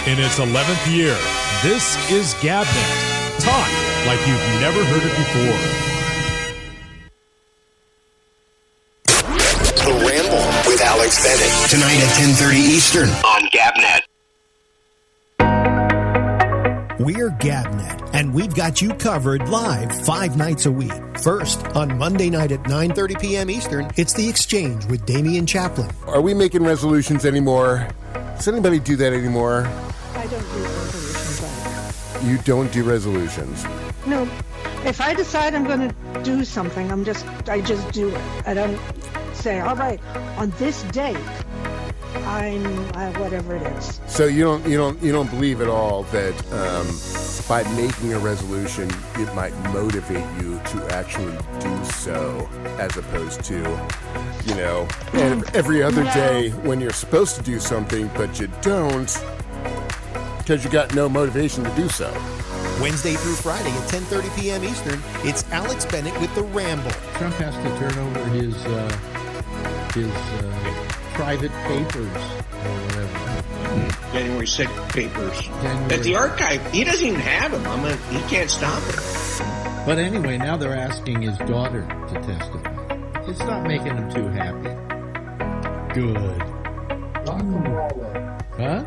In its 11th year, this is GabNet. Talk like you've never heard it before. The Ramble with Alex Bennett. Tonight at 10:30 Eastern on GabNet. We're GabNet, and we've got you covered live 5 nights a week. First, on Monday night at 9:30 p.m. Eastern, it's The Exchange with Damian Chaplin. Are we making resolutions anymore? Does anybody do that anymore? I don't do resolutions either. You don't do resolutions? No. If I decide I'm going to do something, I just do it. I don't say, all right, on this date, I'm whatever it is. So you don't believe at all that by making a resolution, it might motivate you to actually do so, as opposed to, every other day when you're supposed to do something, but you don't, because you got no motivation to do so. Wednesday through Friday at 10:30 p.m. Eastern, it's Alex Bennett with The Ramble. Trump has to turn over his private papers or whatever. January 6th papers. At the archive, he doesn't even have them. He can't stop it. But anyway, now they're asking his daughter to testify. It's not making him too happy. Good. Lock them all up. Huh?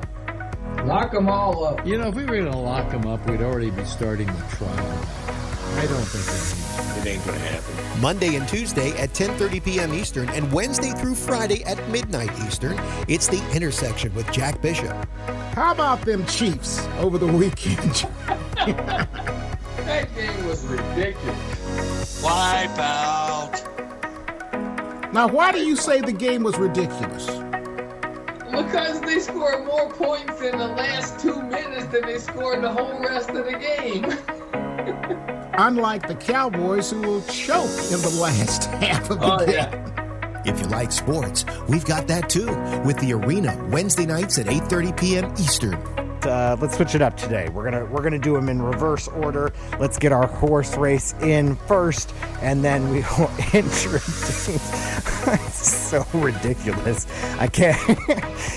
Lock them all up. If we were going to lock them up, we'd already be starting the trial. I don't think it ain't going to happen. Monday and Tuesday at 10:30 p.m. Eastern, and Wednesday through Friday at midnight Eastern, it's The Intersection with Jack Bishop. How about them Chiefs over the weekend? That game was ridiculous. Wipe out. Now, why do you say the game was ridiculous? Because they scored more points in the last 2 minutes than they scored the whole rest of the game. Unlike the Cowboys, who will choke in the last half of the game. Yeah. If you like sports, we've got that too with The Arena, Wednesday nights at 8:30 p.m. Eastern. Let's switch it up today. We're gonna do them in reverse order. Let's get our horse race in first, and then we will introduce. It's so ridiculous. I can't.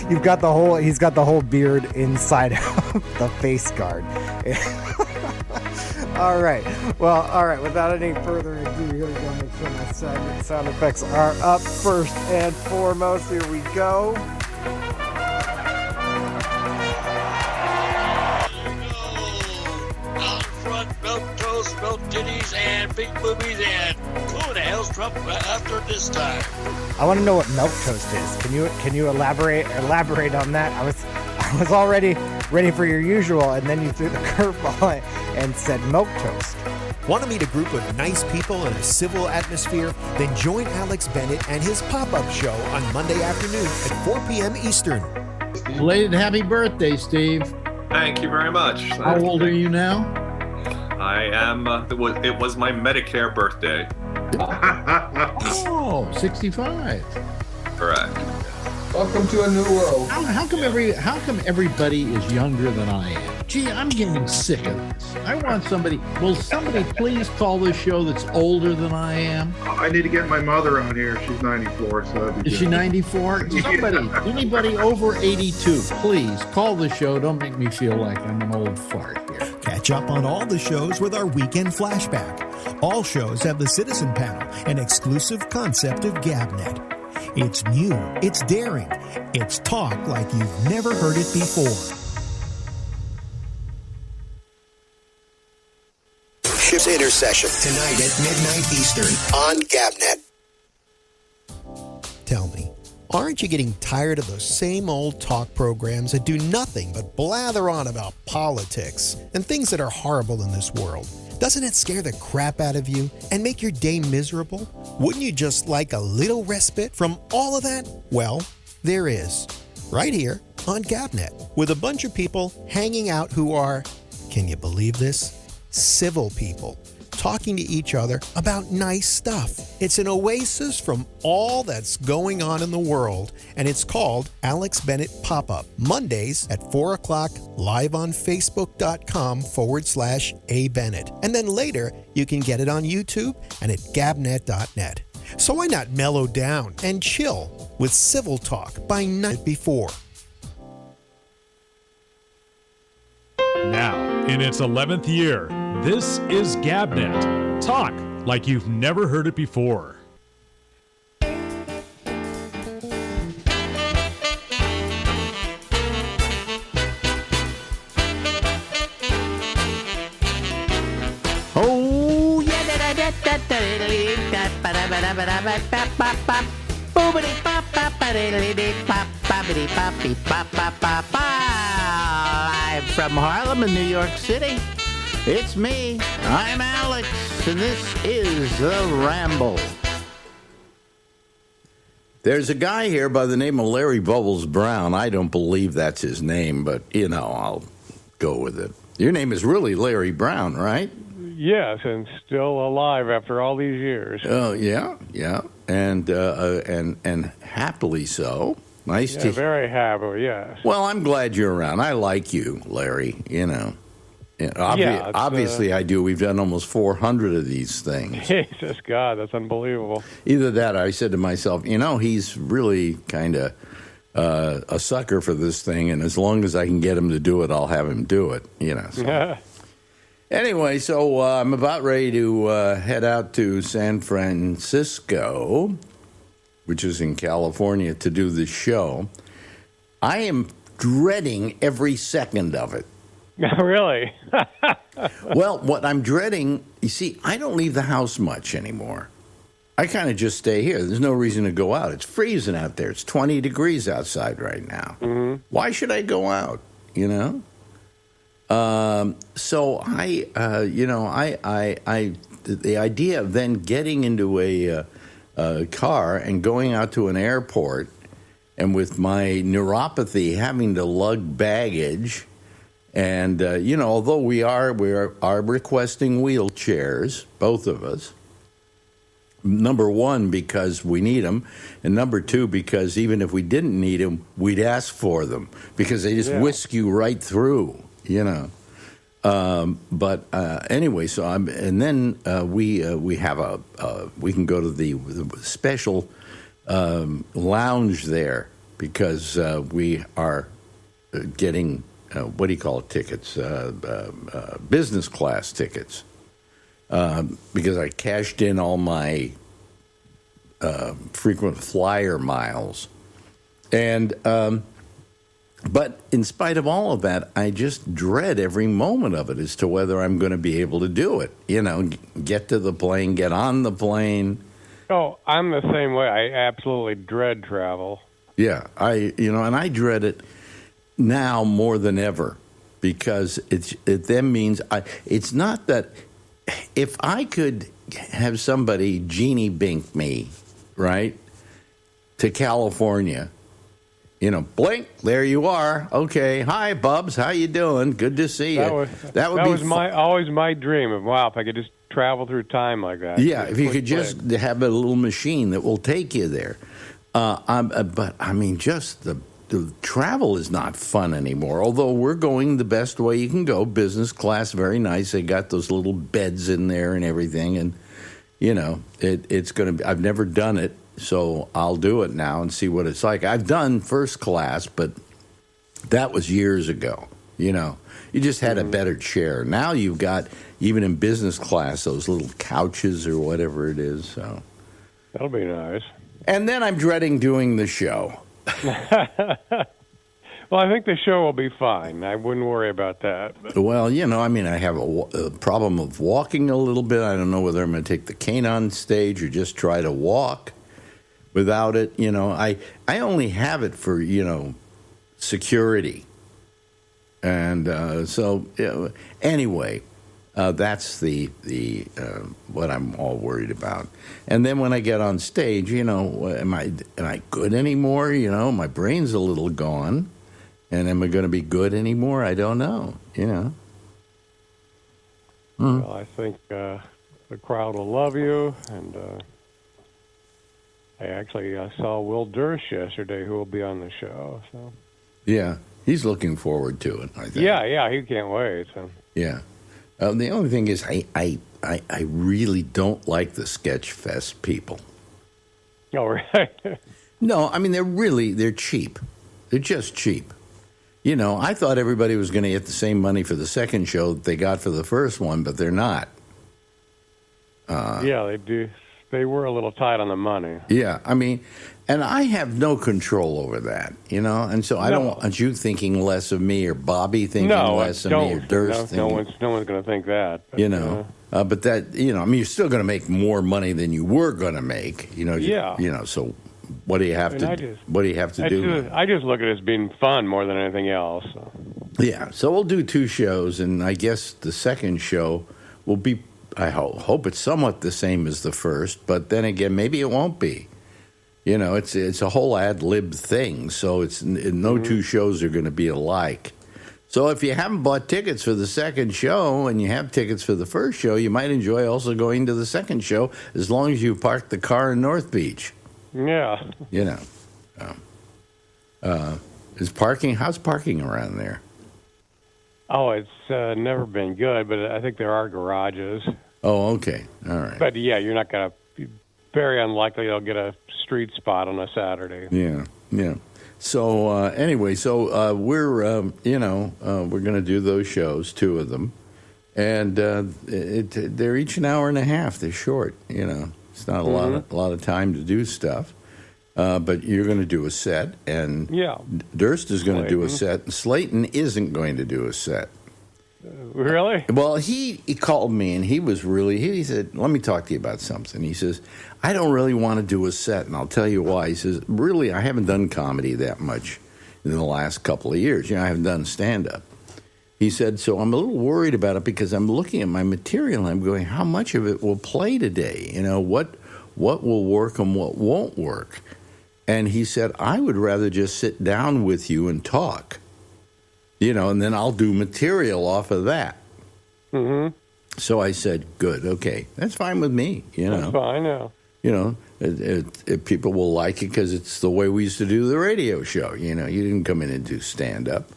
He's got the whole beard inside of the face guard. All right. Well, all right. Without any further ado, here we go. Make sure my sound effects are up first and foremost. Here we go. Milk toast, milk titties, and big boobies, and who the hell's Trump after this time? I want to know what milk toast is. Can you elaborate on that? I was already ready for your usual, and then you threw the curveball and said milk toast. Want to meet a group of nice people in a civil atmosphere? Then join Alex Bennett and his pop-up show on Monday afternoon at 4 p.m. Eastern. Belated happy birthday, Steve. Thank you very much. How old are you now? I am, it was my Medicare birthday. Oh, 65. Correct. Welcome to a new world. How come everybody is younger than I am? Gee, I'm getting sick of this. I want somebody. Will somebody please call this show that's older than I am? I need to get my mother on here. She's 94, so that'd be Is she 94? Somebody, anybody over 82, please call the show. Don't make me feel like I'm an old fart here. Catch up on all the shows with our weekend flashback. All shows have the Citizen Panel, an exclusive concept of GabNet. It's new, it's daring, it's talk like you've never heard it before. Ship's Intercession tonight at midnight Eastern on GabNet. Tell me, aren't you getting tired of those same old talk programs that do nothing but blather on about politics and things that are horrible in this world? Doesn't it scare the crap out of you and make your day miserable? Wouldn't you just like a little respite from all of that? Well, there is. Right here on GabNet, with a bunch of people hanging out who are, can you believe this? Civil people, talking to each other about nice stuff. It's an oasis from all that's going on in the world, and it's called Alex Bennett Pop-Up, Mondays at 4 o'clock, live on Facebook.com/ABennett. And then later, you can get it on YouTube and at Gabnet.net. So why not mellow down and chill with civil talk by night before? in its 11th year. This is GabNet. Talk like you've never heard it before. Oh, yeah. Live from Harlem in New York City. It's me. I'm Alex, and this is the Ramble. There's a guy here by the name of Larry Bubbles Brown. I don't believe that's his name, but, I'll go with it. Your name is really Larry Brown, right? Yes, and still alive after all these years. Oh, yeah, and happily so. Nice to. Very happy. Yes. Well, I'm glad you're around. I like you, Larry. Obviously, I do. We've done almost 400 of these things. Jesus God, that's unbelievable. Either that, or I said to myself, he's really kind of a sucker for this thing, and as long as I can get him to do it, I'll have him do it. So. Anyway, so I'm about ready to head out to San Francisco, which is in California, to do the show. I am dreading every second of it. Really? Well, what I'm dreading, you see, I don't leave the house much anymore. I kind of just stay here. There's no reason to go out. It's freezing out there. It's 20 degrees outside right now. Mm-hmm. Why should I go out, So the idea of then getting into a car and going out to an airport, and with my neuropathy having to lug baggage, and although we are requesting wheelchairs, both of us. Number one, because we need them, and number two, because even if we didn't need them, we'd ask for them because they just whisk you right through. But anyway, so we have we can go to the special lounge there because we are getting what do you call it, tickets, business class tickets, because I cashed in all my frequent flyer miles, and. But in spite of all of that, I just dread every moment of it as to whether I'm going to be able to do it. Get to the plane, get on the plane. Oh, I'm the same way. I absolutely dread travel. Yeah, and I dread it now more than ever because it then means it's not that if I could have somebody genie bink me, right, to California. Blink, there you are. Okay, hi, Bubs, how you doing? Good to see you. That was always my dream. Wow, if I could just travel through time like that. Yeah, if you could just have a little machine that will take you there. But I mean, just the travel is not fun anymore. Although we're going the best way you can go, business class, very nice. They got those little beds in there and everything, and it's going to be. I've never done it. So I'll do it now and see what it's like. I've done first class, but that was years ago. You just had a better chair. Now you've got, even in business class, those little couches or whatever it is. So that'll be nice. And then I'm dreading doing the show. Well, I think the show will be fine. I wouldn't worry about that. But. Well, I have a problem of walking a little bit. I don't know whether I'm going to take the cane on stage or just try to walk. Without it, I only have it for, security. And so, anyway, that's the what I'm all worried about. And then when I get on stage, am I good anymore? My brain's a little gone. And am I going to be good anymore? I don't know, Well, I think the crowd will love you, and... I saw Will Durst yesterday, who will be on the show. So, yeah, he's looking forward to it, I think. Yeah, he can't wait. So. Yeah. The only thing is, I really don't like the Sketch Fest people. Oh, right. No, I mean, they're cheap. They're just cheap. You know, I thought everybody was going to get the same money for the second show that they got for the first one, but they're not. Yeah, they do. They were a little tight on the money. Yeah, I mean, and I have no control over that, you know, and so I don't want you thinking less of me or Bobby thinking less of me or Durst thinking. No one's going to think that. But, you know, but that, you know, I mean, you're still going to make more money than you were going to make, you know. Yeah. You know, so what do you have to do? I just look at it as being fun more than anything else. So. Yeah, so we'll do 2 shows, and I guess the second show will be, I hope it's somewhat the same as the first, but then again, maybe it won't be. You know, it's a whole ad-lib thing, so it's no 2 shows are going to be alike. So if you haven't bought tickets for the second show and you have tickets for the first show, you might enjoy also going to the second show as long as you park the car in North Beach. Yeah. You know. How's parking around there? Oh, it's never been good, but I think there are garages. Oh, okay. All right. But, yeah, you're not going to be very unlikely you'll get a street spot on a Saturday. Yeah, yeah. So, anyway, we're going to do those shows, 2 of them. And they're each an hour and a half. They're short, you know. It's not a lot of time to do stuff. But you're going to do a set, and Durst is going to do a set. Slayton isn't going to do a set. Really? Well, he called me, and he was really, he said, let me talk to you about something. He says, I don't really want to do a set, and I'll tell you why. He says, really, I haven't done comedy that much in the last couple of years. You know, I haven't done stand-up. He said, so I'm a little worried about it because I'm looking at my material, and I'm going, how much of it will play today? You know, what will work and what won't work? And he said, I would rather just sit down with you and talk, you know, and then I'll do material off of that. Mm-hmm. So I said, good, okay, that's fine with me, you know. That's fine, yeah. You know, people will like it because it's the way we used to do the radio show. You know, you didn't come in and do stand-up.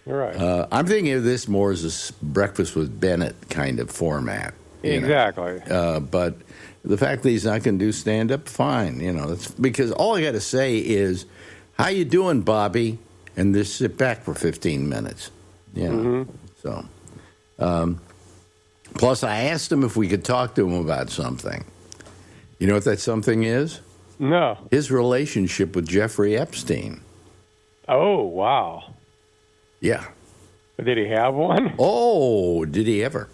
Right. I'm thinking of this more as a Breakfast with Bennett kind of format. Exactly. But the fact that he's not going to do stand-up, fine. You know, that's because all I got to say is, how you doing, Bobby? And just sit back for 15 minutes. You know, so. Plus, I asked him if we could talk to him about something. You know what that something is? No. His relationship with Jeffrey Epstein. Oh, wow. Yeah. Did he have one? Oh, did he ever?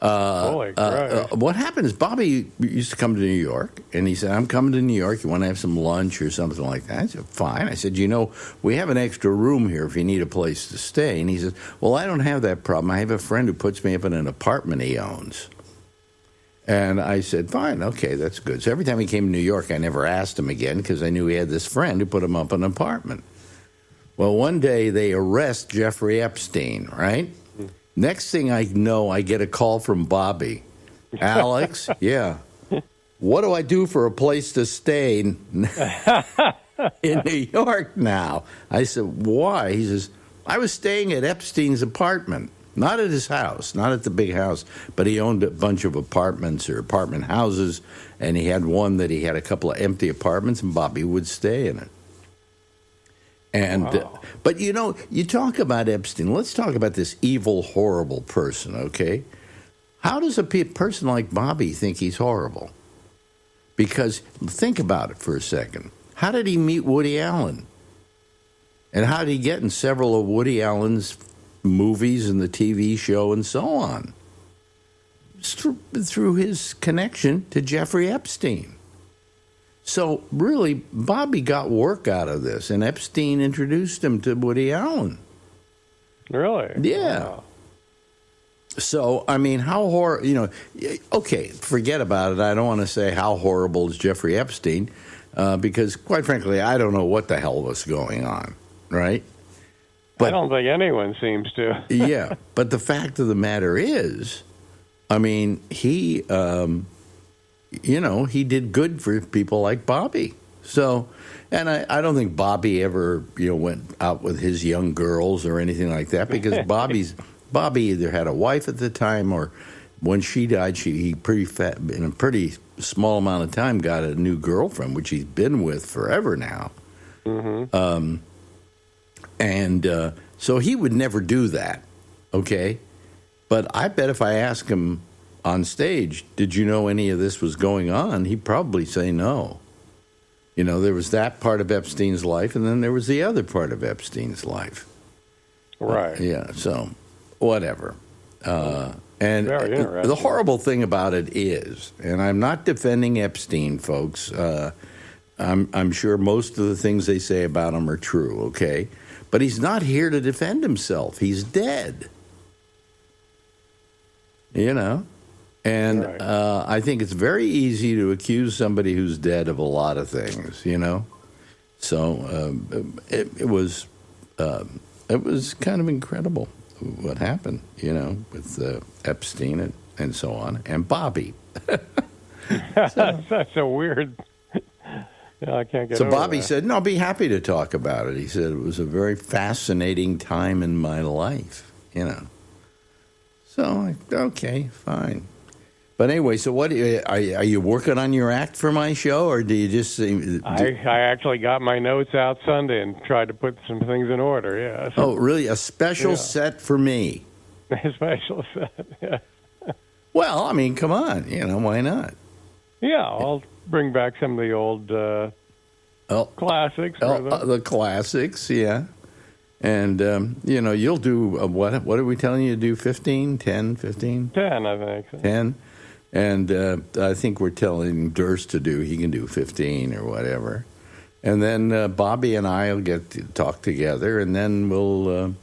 Holy Christ. What happened is Bobby used to come to New York, and he said, I'm coming to New York. You want to have some lunch or something like that? I said, fine. I said, you know, we have an extra room here if you need a place to stay. And he said, well, I don't have that problem. I have a friend who puts me up in an apartment he owns. And I said, fine, okay, that's good. So every time he came to New York, I never asked him again because I knew he had this friend who put him up in an apartment. Well, one day they arrest Jeffrey Epstein, right? Next thing I know, I get a call from Bobby. Alex, yeah. What do I do for a place to stay in New York now? I said, why? He says, I was staying at Epstein's apartment. Not at his house, not at the big house, but he owned a bunch of apartments or apartment houses, and he had one that he had a couple of empty apartments, and Bobby would stay in it. And wow. But, you know, you talk about Epstein. Let's talk about this evil, horrible person, okay? How does a person like Bobby think he's horrible? Because think about it for a second. How did he meet Woody Allen? And how did he get in several of Woody Allen's movies and the TV show and so on? Through his connection to Jeffrey Epstein. So really, Bobby got work out of this, and Epstein introduced him to Woody Allen. Really? Yeah. Wow. So, I mean, how horrible, you know, okay, forget about it. I don't want to say how horrible is Jeffrey Epstein, because quite frankly, I don't know what the hell was going on, right? But I don't think anyone seems to. Yeah, but the fact of the matter is, I mean, he, you know, he did good for people like Bobby. So, and I don't think Bobby ever, you know, went out with his young girls or anything like that, because Bobby either had a wife at the time, or when she died, he in a pretty small amount of time got a new girlfriend, which he's been with forever now. Mm-hmm. So he would never do that, okay? But I bet if I ask him on stage, did you know any of this was going on, he'd probably say no. You know, there was that part of Epstein's life, and then there was the other part of Epstein's life. Right. Yeah, so whatever. And Very interesting. the horrible thing about it is, and I'm not defending Epstein, folks. I'm sure most of the things they say about him are true, okay? But he's not here to defend himself. He's dead. You know? And Right. I think it's very easy to accuse somebody who's dead of a lot of things, you know? So it was kind of incredible what happened, you know, with Epstein and so on, and Bobby. That's so weird. Yeah, I can't get So over Bobby that. said, no, I'll be happy to talk about it. He said, it was a very fascinating time in my life, you know. So, okay, fine. But anyway, so what are you working on your act for my show, or do you just I actually got my notes out Sunday and tried to put some things in order, yeah. Oh, really? A special set for me? A special set, yeah. Well, I mean, come on, you know, why not? Yeah, I'll bring back some of the old classics. The classics, yeah. And, you know, you'll do, what are we telling you to do, 15, 10, 15? 10, I think. So. 10? And I think we're telling Durst to do, he can do 15 or whatever. And then Bobby and I will get to talk together, and then we'll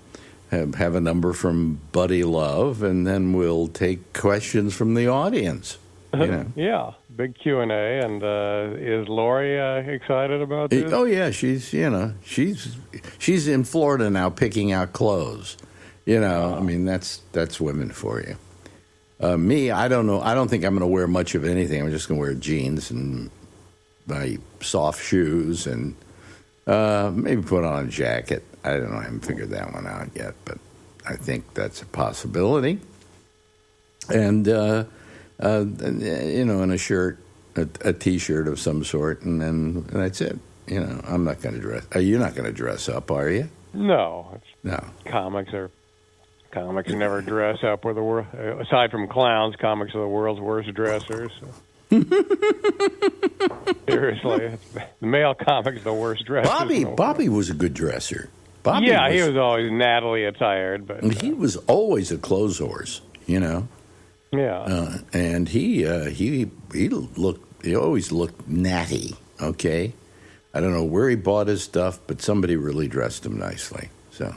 have a number from Buddy Love, and then we'll take questions from the audience. You know? Yeah, big Q&A. And is Lori excited about this? Oh, yeah, she's in Florida now picking out clothes. You know, I mean, that's women for you. Me, I don't know. I don't think I'm going to wear much of anything. I'm just going to wear jeans and my soft shoes and maybe put on a jacket. I don't know. I haven't figured that one out yet, but I think that's a possibility. And, you know, and a shirt, a T-shirt of some sort, and that's it. You know, I'm not going to dress. You're not going to dress up, are you? No. No. Comics never dress up. We're the world. Aside from clowns, comics are the world's worst dressers. So. Seriously, the male comic's the worst dresser. Bobby was a good dresser. He was always nattily attired, but he was always a clothes horse. You know. Yeah. And he always looked natty. Okay. I don't know where he bought his stuff, but somebody really dressed him nicely. So.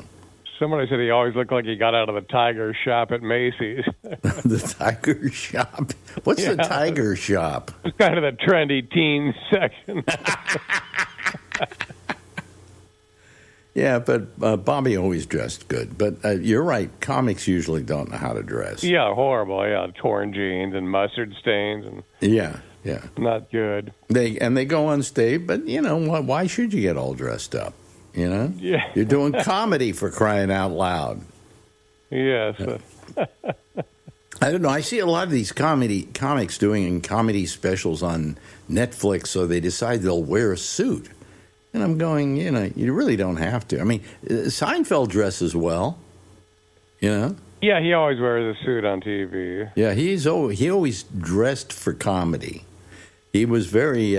Somebody said he always looked like he got out of the Tiger shop at Macy's. The Tiger shop? What's the Tiger shop? It's kind of the trendy teen section. Yeah, but Bobby always dressed good. But you're right. Comics usually don't know how to dress. Yeah, horrible. Yeah, torn jeans and mustard stains and yeah, not good. They go on stage, but you know why should you get all dressed up? You know, you're doing comedy, for crying out loud. Yes. I don't know. I see a lot of these comics doing comedy specials on Netflix, so they decide they'll wear a suit. And I'm going, you know, you really don't have to. I mean, Seinfeld dresses well, you know. Yeah, he always wears a suit on TV. Yeah, he always dressed for comedy. He was very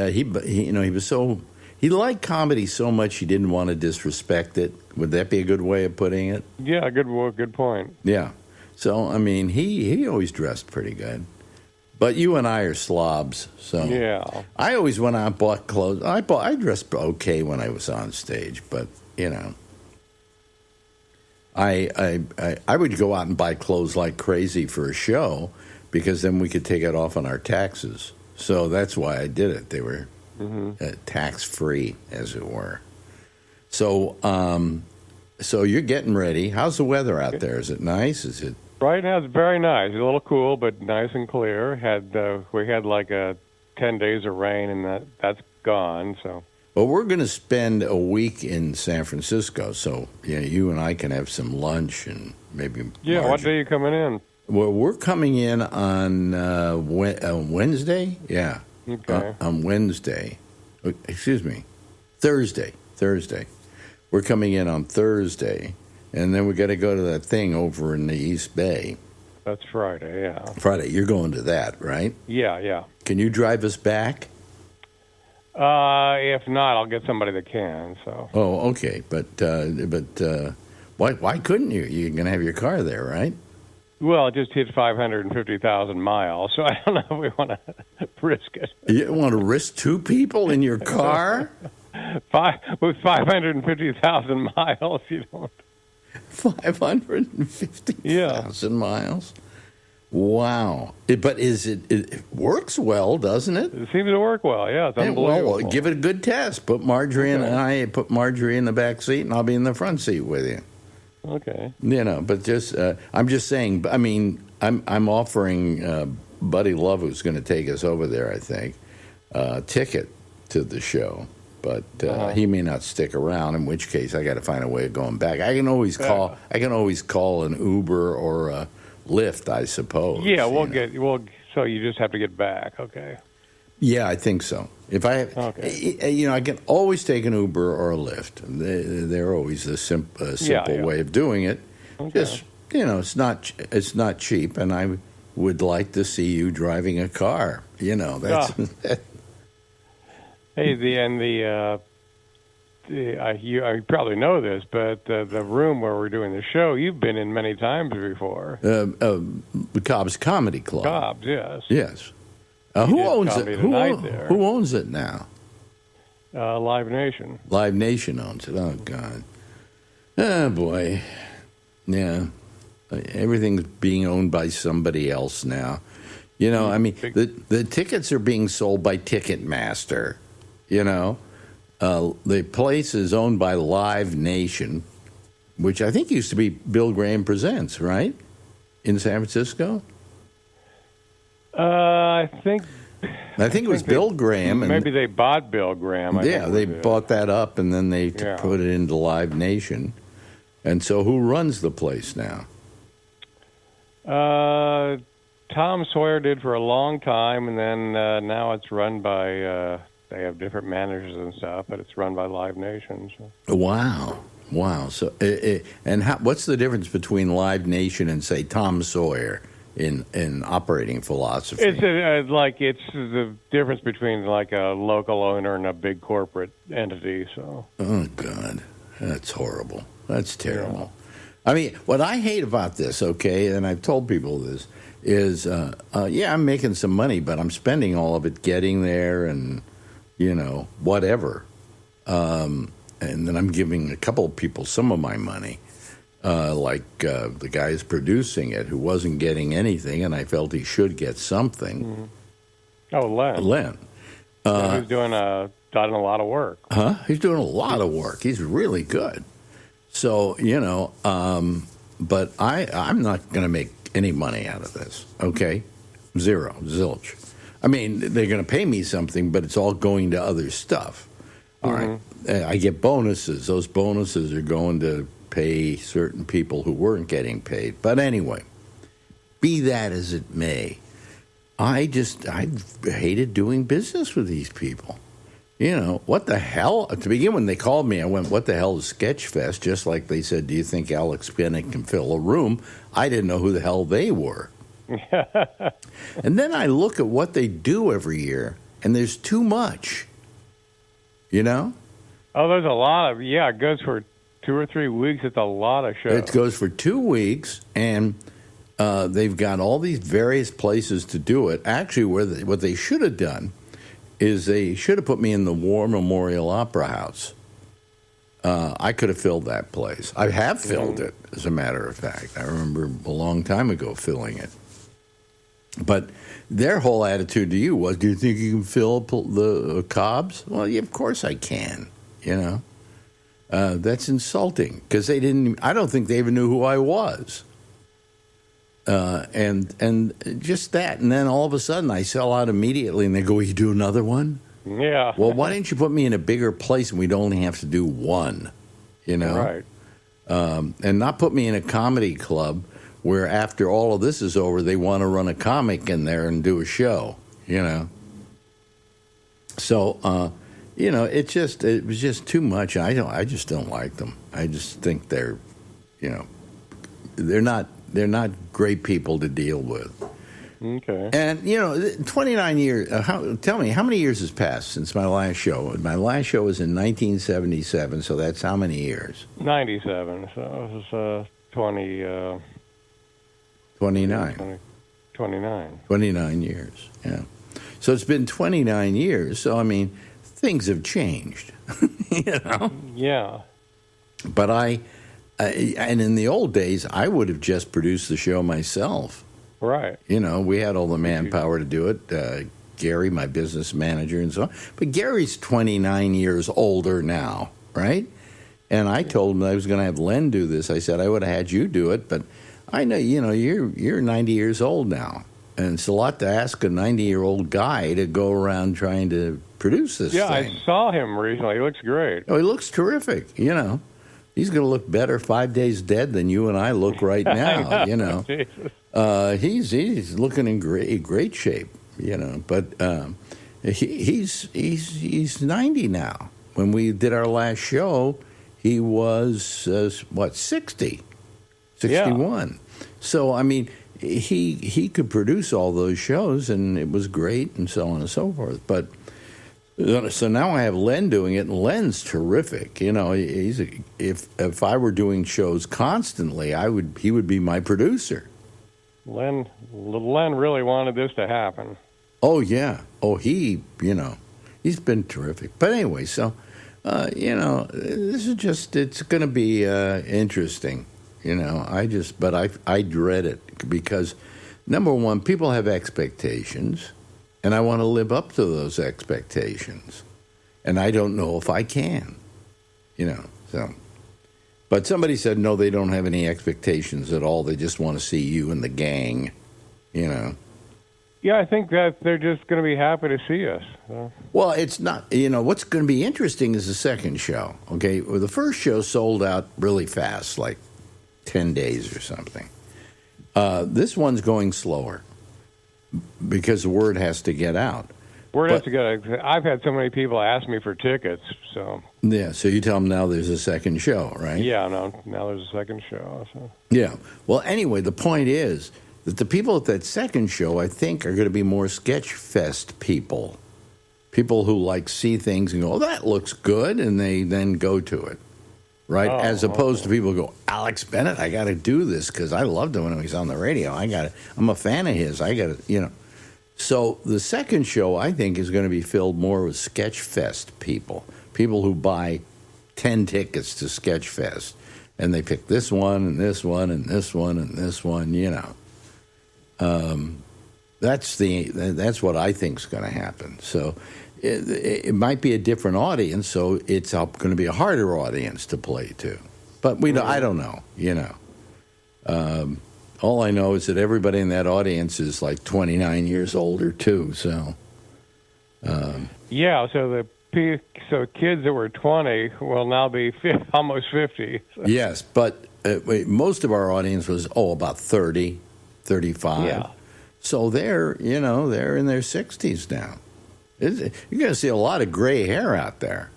he liked comedy so much he didn't want to disrespect it. Would that be a good way of putting it? Yeah, good point. Yeah. So, I mean, he always dressed pretty good. But you and I are slobs, so yeah. I always went out and bought clothes. I dressed okay when I was on stage, but you know, I would go out and buy clothes like crazy for a show because then we could take it off on our taxes. So that's why I did it. They were tax free, as it were. So, so you're getting ready. How's the weather out there? Is it nice? Is it? Right now, it's very nice. It's a little cool, but nice and clear. We had like 10 days of rain, and that's gone. So. Well, we're going to spend a week in San Francisco, so you and I can have some lunch and maybe. Yeah, what day are you coming in? Well, we're coming in on Wednesday. Yeah, okay. On Wednesday. Excuse me, Thursday. We're coming in on Thursday. And then we got to go to that thing over in the East Bay. That's Friday, yeah. Friday, you're going to that, right? Yeah. Can you drive us back? If not, I'll get somebody that can. So. Oh, okay. But why couldn't you? You're going to have your car there, right? Well, it just hit 550,000 miles, so I don't know if we want to risk it. You want to risk two people in your car? With 550,000 miles, you don't. 550,000 miles? Wow. But it works well, doesn't it? It seems to work well, yeah. It's unbelievable. Well, give it a good test. Put Marjorie in the back seat, and I'll be in the front seat with you. Okay. But just I'm just saying. I mean, I'm offering Buddy Love, who's going to take us over there, I think, a ticket to the show. But he may not stick around. In which case, I got to find a way of going back. I can always call. I can always call an Uber or a Lyft, I suppose. Yeah, So you just have to get back. Okay. Yeah, I think so. If I, I can always take an Uber or a Lyft. They're always a simple way of doing it. Okay. Just it's not cheap, and I would like to see you driving a car. That's. Hey, you probably know this, but the room where we're doing the show, you've been in many times before. The Cobb's Comedy Club. Cobb's, yes. Yes. Who owns it? Who owns it now? Live Nation. Live Nation owns it. Oh, God. Oh, boy. Yeah. Everything's being owned by somebody else now. I mean, the tickets are being sold by Ticketmaster. The place is owned by Live Nation, which I think used to be Bill Graham Presents, right? In San Francisco? I think it was Bill Graham. Maybe they bought Bill Graham. They bought that up, and then they put it into Live Nation. And so who runs the place now? Tom Sawyer did for a long time, and then now it's run by... they have different managers and stuff, but it's run by Live Nation. So. Wow. So, what's the difference between Live Nation and, say, Tom Sawyer in operating philosophy? It's the difference between like a local owner and a big corporate entity. So. Oh God, that's horrible. That's terrible. Yeah. I mean, what I hate about this, and I've told people this, is I'm making some money, but I'm spending all of it getting there and whatever. And then I'm giving a couple of people some of my money. The guy who's producing it, who wasn't getting anything, and I felt he should get something. Mm-hmm. Oh, Len. He's done a lot of work. Huh? He's doing a lot of work. He's really good. So, but I'm not going to make any money out of this, okay? Zero, zilch. I mean, they're going to pay me something, but it's all going to other stuff. All right. I get bonuses. Those bonuses are going to pay certain people who weren't getting paid. But anyway, be that as it may, I hated doing business with these people. What the hell? To begin, when they called me, I went, what the hell is Sketchfest? Just like they said, do you think Alex Bennett can fill a room? I didn't know who the hell they were. And then I look at what they do every year, and there's too much. Oh, there's a lot of, it goes for 2 or 3 weeks. It's a lot of shows. It goes for 2 weeks, and they've got all these various places to do it. Actually, what they should have done is they should have put me in the War Memorial Opera House. I could have filled that place. I have filled it, as a matter of fact. I remember a long time ago filling it. But their whole attitude to you was, do you think you can fill the Cobb's? Well, yeah, of course I can, That's insulting, because I don't think they even knew who I was. And just that. And then all of a sudden I sell out immediately, and they go, you do another one? Yeah. Well, why didn't you put me in a bigger place and we'd only have to do one, Right. And not put me in a comedy club where after all of this is over, they want to run a comic in there and do a show, So, it was just too much. I just don't like them. I just think they're they're not great people to deal with. Okay. And 29 years. Tell me, how many years has passed since my last show? My last show was in 1977, so that's how many years? 97. So it was 29. 29. 29 years. Yeah. So it's been 29 years. So I mean, things have changed. Yeah. But and in the old days, I would have just produced the show myself. Right. We had all the manpower to do it. Gary, my business manager, and so on. But Gary's 29 years older now, right? And I told him I was going to have Len do this. I said I would have had you do it, but I know, you're 90 years old now, and it's a lot to ask a 90-year-old guy to go around trying to produce this thing. I saw him recently. He looks great. Oh, he looks terrific. He's going to look better 5 days dead than you and I look right now. He's looking in great shape. But he's 90 now. When we did our last show, he was 60, 61. Yeah. So I mean, he could produce all those shows, and it was great, and so on and so forth. But so now I have Len doing it, and Len's terrific. If I were doing shows constantly, he would be my producer. Len really wanted this to happen. Oh yeah. Oh, he's been terrific. But anyway, so this is it's going to be interesting. I dread it because number one, people have expectations. And I want to live up to those expectations. And I don't know if I can, so. But somebody said, no, they don't have any expectations at all. They just want to see you and the gang, Yeah, I think that they're just going to be happy to see us. So. Well, it's not, what's going to be interesting is the second show, okay? Well, the first show sold out really fast, like 10 days or something. This one's going slower. Because the word has to get out. Has to get out. I've had so many people ask me for tickets, so. Yeah, so you tell them now there's a second show, right? Yeah, now there's a second show. So. Yeah. Well, anyway, the point is that the people at that second show, I think, are going to be more sketch fest people. People who see things and go, oh, that looks good, and they then go to it. Right, as opposed to people who go, Alex Bennett, I got to do this because I loved him when he was on the radio. I'm a fan of his. I got to, So the second show, I think, is going to be filled more with Sketchfest people who buy 10 tickets to Sketchfest, and they pick this one and this one and this one and this one. That's what I think is going to happen. So. It might be a different audience, so it's going to be a harder audience to play to. But I don't know, all I know is that everybody in that audience is like 29 years older too. So, yeah. So kids that were 20 will now be almost 50. So. Yes, but most of our audience was about 30, 35. Yeah. So they're in their 60s now. You're going to see a lot of gray hair out there,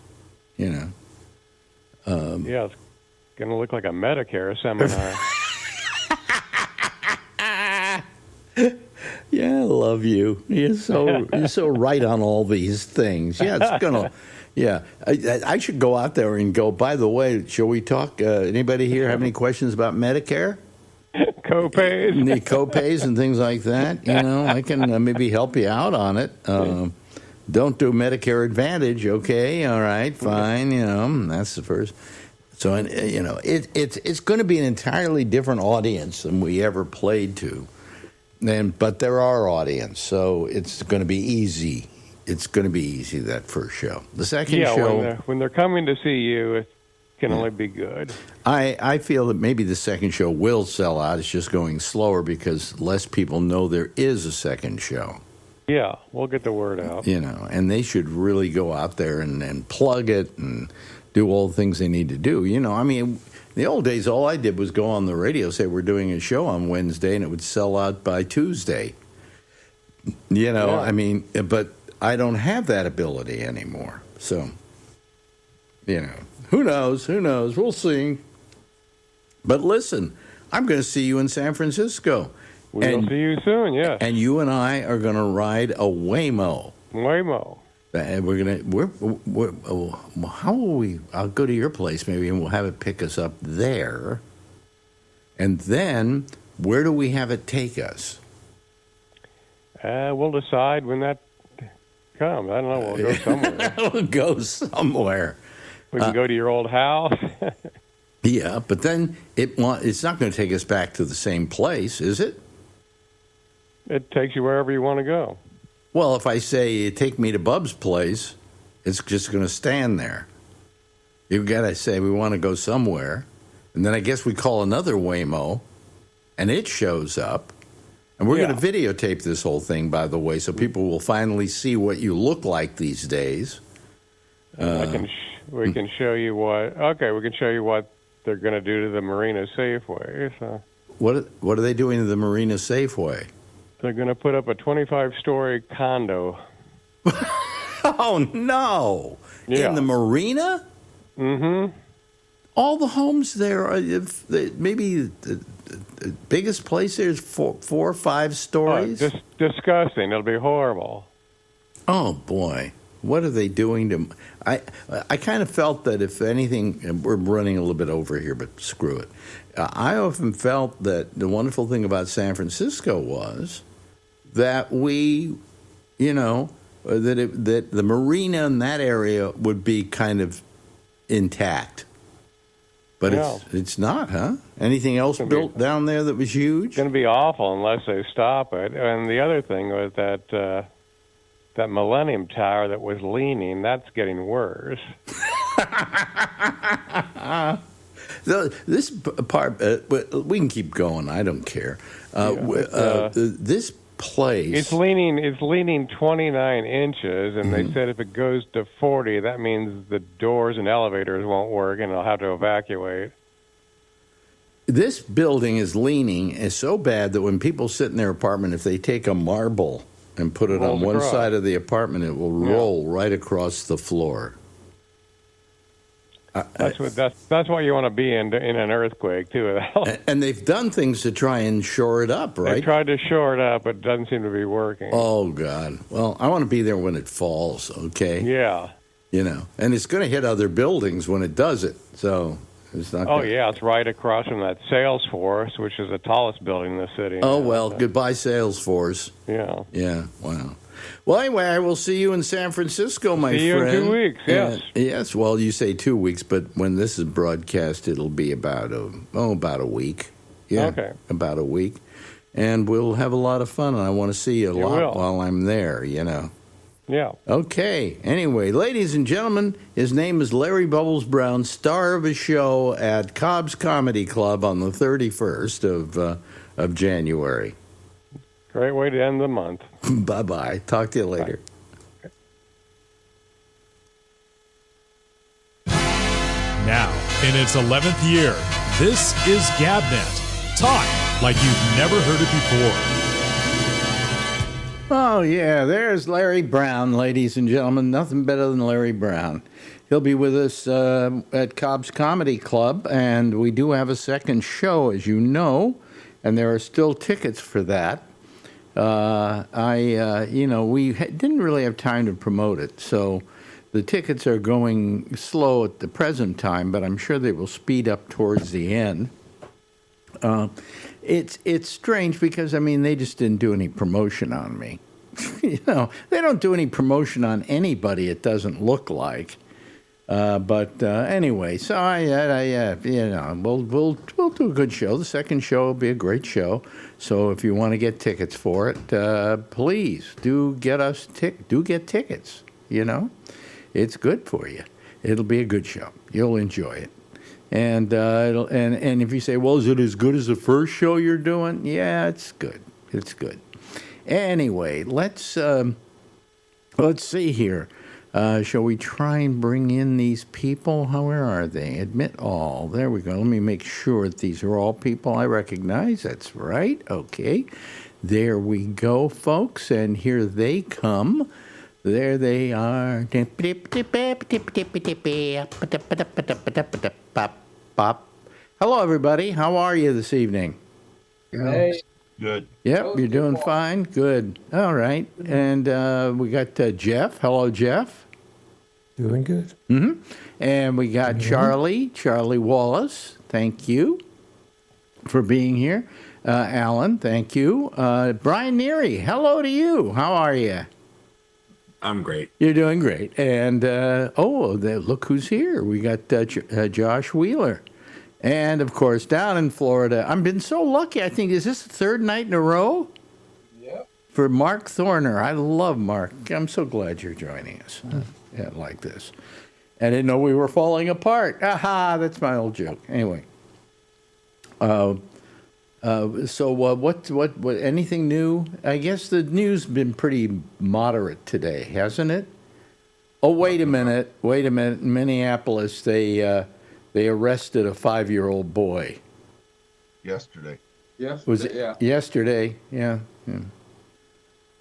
Yeah, it's going to look like a Medicare seminar. Yeah, I love you. You're so right on all these things. Yeah, it's gonna. Yeah, I should go out there and go. By the way, shall we talk? Anybody here have any questions about Medicare? Copays, the copays and things like that. I can maybe help you out on it. Don't do Medicare Advantage, okay? All right, fine. That's the first. So, it's going to be an entirely different audience than we ever played to. But they're our audience, so it's going to be easy. It's going to be easy, that first show. The second show... when they're coming to see you, it can only be good. I feel that maybe the second show will sell out. It's just going slower because less people know there is a second show. Yeah, we'll get the word out. And they should really go out there and plug it and do all the things they need to do. I mean, in the old days, all I did was go on the radio, say we're doing a show on Wednesday, and it would sell out by Tuesday. I mean, but I don't have that ability anymore. So, who knows? We'll see. But listen, I'm going to see you in San Francisco. We'll see you soon, yes. And you and I are going to ride a Waymo. Waymo. And how will we? I'll go to your place maybe, and we'll have it pick us up there. And then, where do we have it take us? We'll decide when that comes. I don't know. We'll go somewhere. We'll go somewhere. We can go to your old house. Yeah, but then it's not going to take us back to the same place, is it? It takes you wherever you want to go. Well, if I say, take me to Bub's place, it's just going to stand there. You've got to say, we want to go somewhere. And then I guess we call another Waymo, and it shows up. And we're going to videotape this whole thing, by the way, so people will finally see what you look like these days. We can show you what. Okay, we can show you what they're going to do to the Marina Safeway. So. What are they doing to the Marina Safeway? They're going to put up a 25-story condo. Oh, no. Yeah. In the Marina? Mm-hmm. All the homes there are maybe the biggest place there is 4 or 5 stories. Just disgusting. It'll be horrible. Oh boy, what are they doing to? I kind of felt that if anything, and we're running a little bit over here, but screw it. I often felt that the wonderful thing about San Francisco was that we, that the marina in that area would be kind of intact. But it's not, huh? Anything else built down there that was huge? It's going to be awful unless they stop it. And the other thing was that that Millennium Tower that was leaning, that's getting worse. This part, we can keep going. I don't care. This place, it's leaning 29 inches, and they said if it goes to 40, that means the doors and elevators won't work, and they'll have to evacuate. This building is leaning so bad that when people sit in their apartment, if they take a marble and put it on one side of the apartment, it will roll right across the floor. That's what you want to be in an earthquake too. And they've done things to try and shore it up, right? They tried to shore it up, but it doesn't seem to be working. Oh God! Well, I want to be there when it falls. Okay. Yeah. And it's going to hit other buildings when it does it. So it's not. Oh yeah, it's right across from that Salesforce, which is the tallest building in the city. Oh well, goodbye Salesforce. Yeah. Yeah. Wow. Well, anyway, I will see you in San Francisco, my friend. See you in 2 weeks, yes. Yes, well, you say 2 weeks, but when this is broadcast, it'll be about a week. Yeah, okay. About a week. And we'll have a lot of fun, and I want to see you a lot while I'm there, Yeah. Okay. Anyway, ladies and gentlemen, his name is Larry Bubbles Brown, star of a show at Cobb's Comedy Club on the 31st of January. Great way to end the month. Bye-bye. Talk to you later. Now, in its 11th year, this is GabNet. Talk like you've never heard it before. Oh, yeah, there's Larry Brown, ladies and gentlemen. Nothing better than Larry Brown. He'll be with us at Cobb's Comedy Club, and we do have a second show, as you know, and there are still tickets for that. We didn't really have time to promote it, so the tickets are going slow at the present time, but I'm sure they will speed up towards the end. It's strange because, they just didn't do any promotion on me. They don't do any promotion on anybody, it doesn't look like. But anyway, so we'll do a good show. The second show will be a great show. So if you want to get tickets for it, please do get tickets. It's good for you. It'll be a good show. You'll enjoy it. And and if you say, well, is it as good as the first show you're doing? Yeah, it's good. It's good. Anyway, let's see here. Shall we try and bring in these people? Where are they? Admit all. There we go. Let me make sure that these are all people I recognize. That's right. Okay. There we go, folks. And here they come. There they are. Hello, everybody. How are you this evening? Hey. Good. Yep, you're doing fine. Good. All right. And we got Jeff. Hello, Jeff. Doing good. Mm-hmm. And we got Charlie Wallace. Thank you for being here. Alan, thank you. Brian Neary, hello to you. How are you? I'm great. You're doing great. And, look who's here. We got Josh Wheeler. And, of course, down in Florida, I've been so lucky. I think, is this the third night in a row? Yep. For Mark Thorner. I love Mark. I'm so glad you're joining us like this. I didn't know we were falling apart. Aha, that's my old joke. Anyway. So what, anything new? I guess the news been pretty moderate today, hasn't it? Oh, wait a minute. In Minneapolis, they arrested a 5-year-old boy. Yesterday. Was it yesterday? Yeah.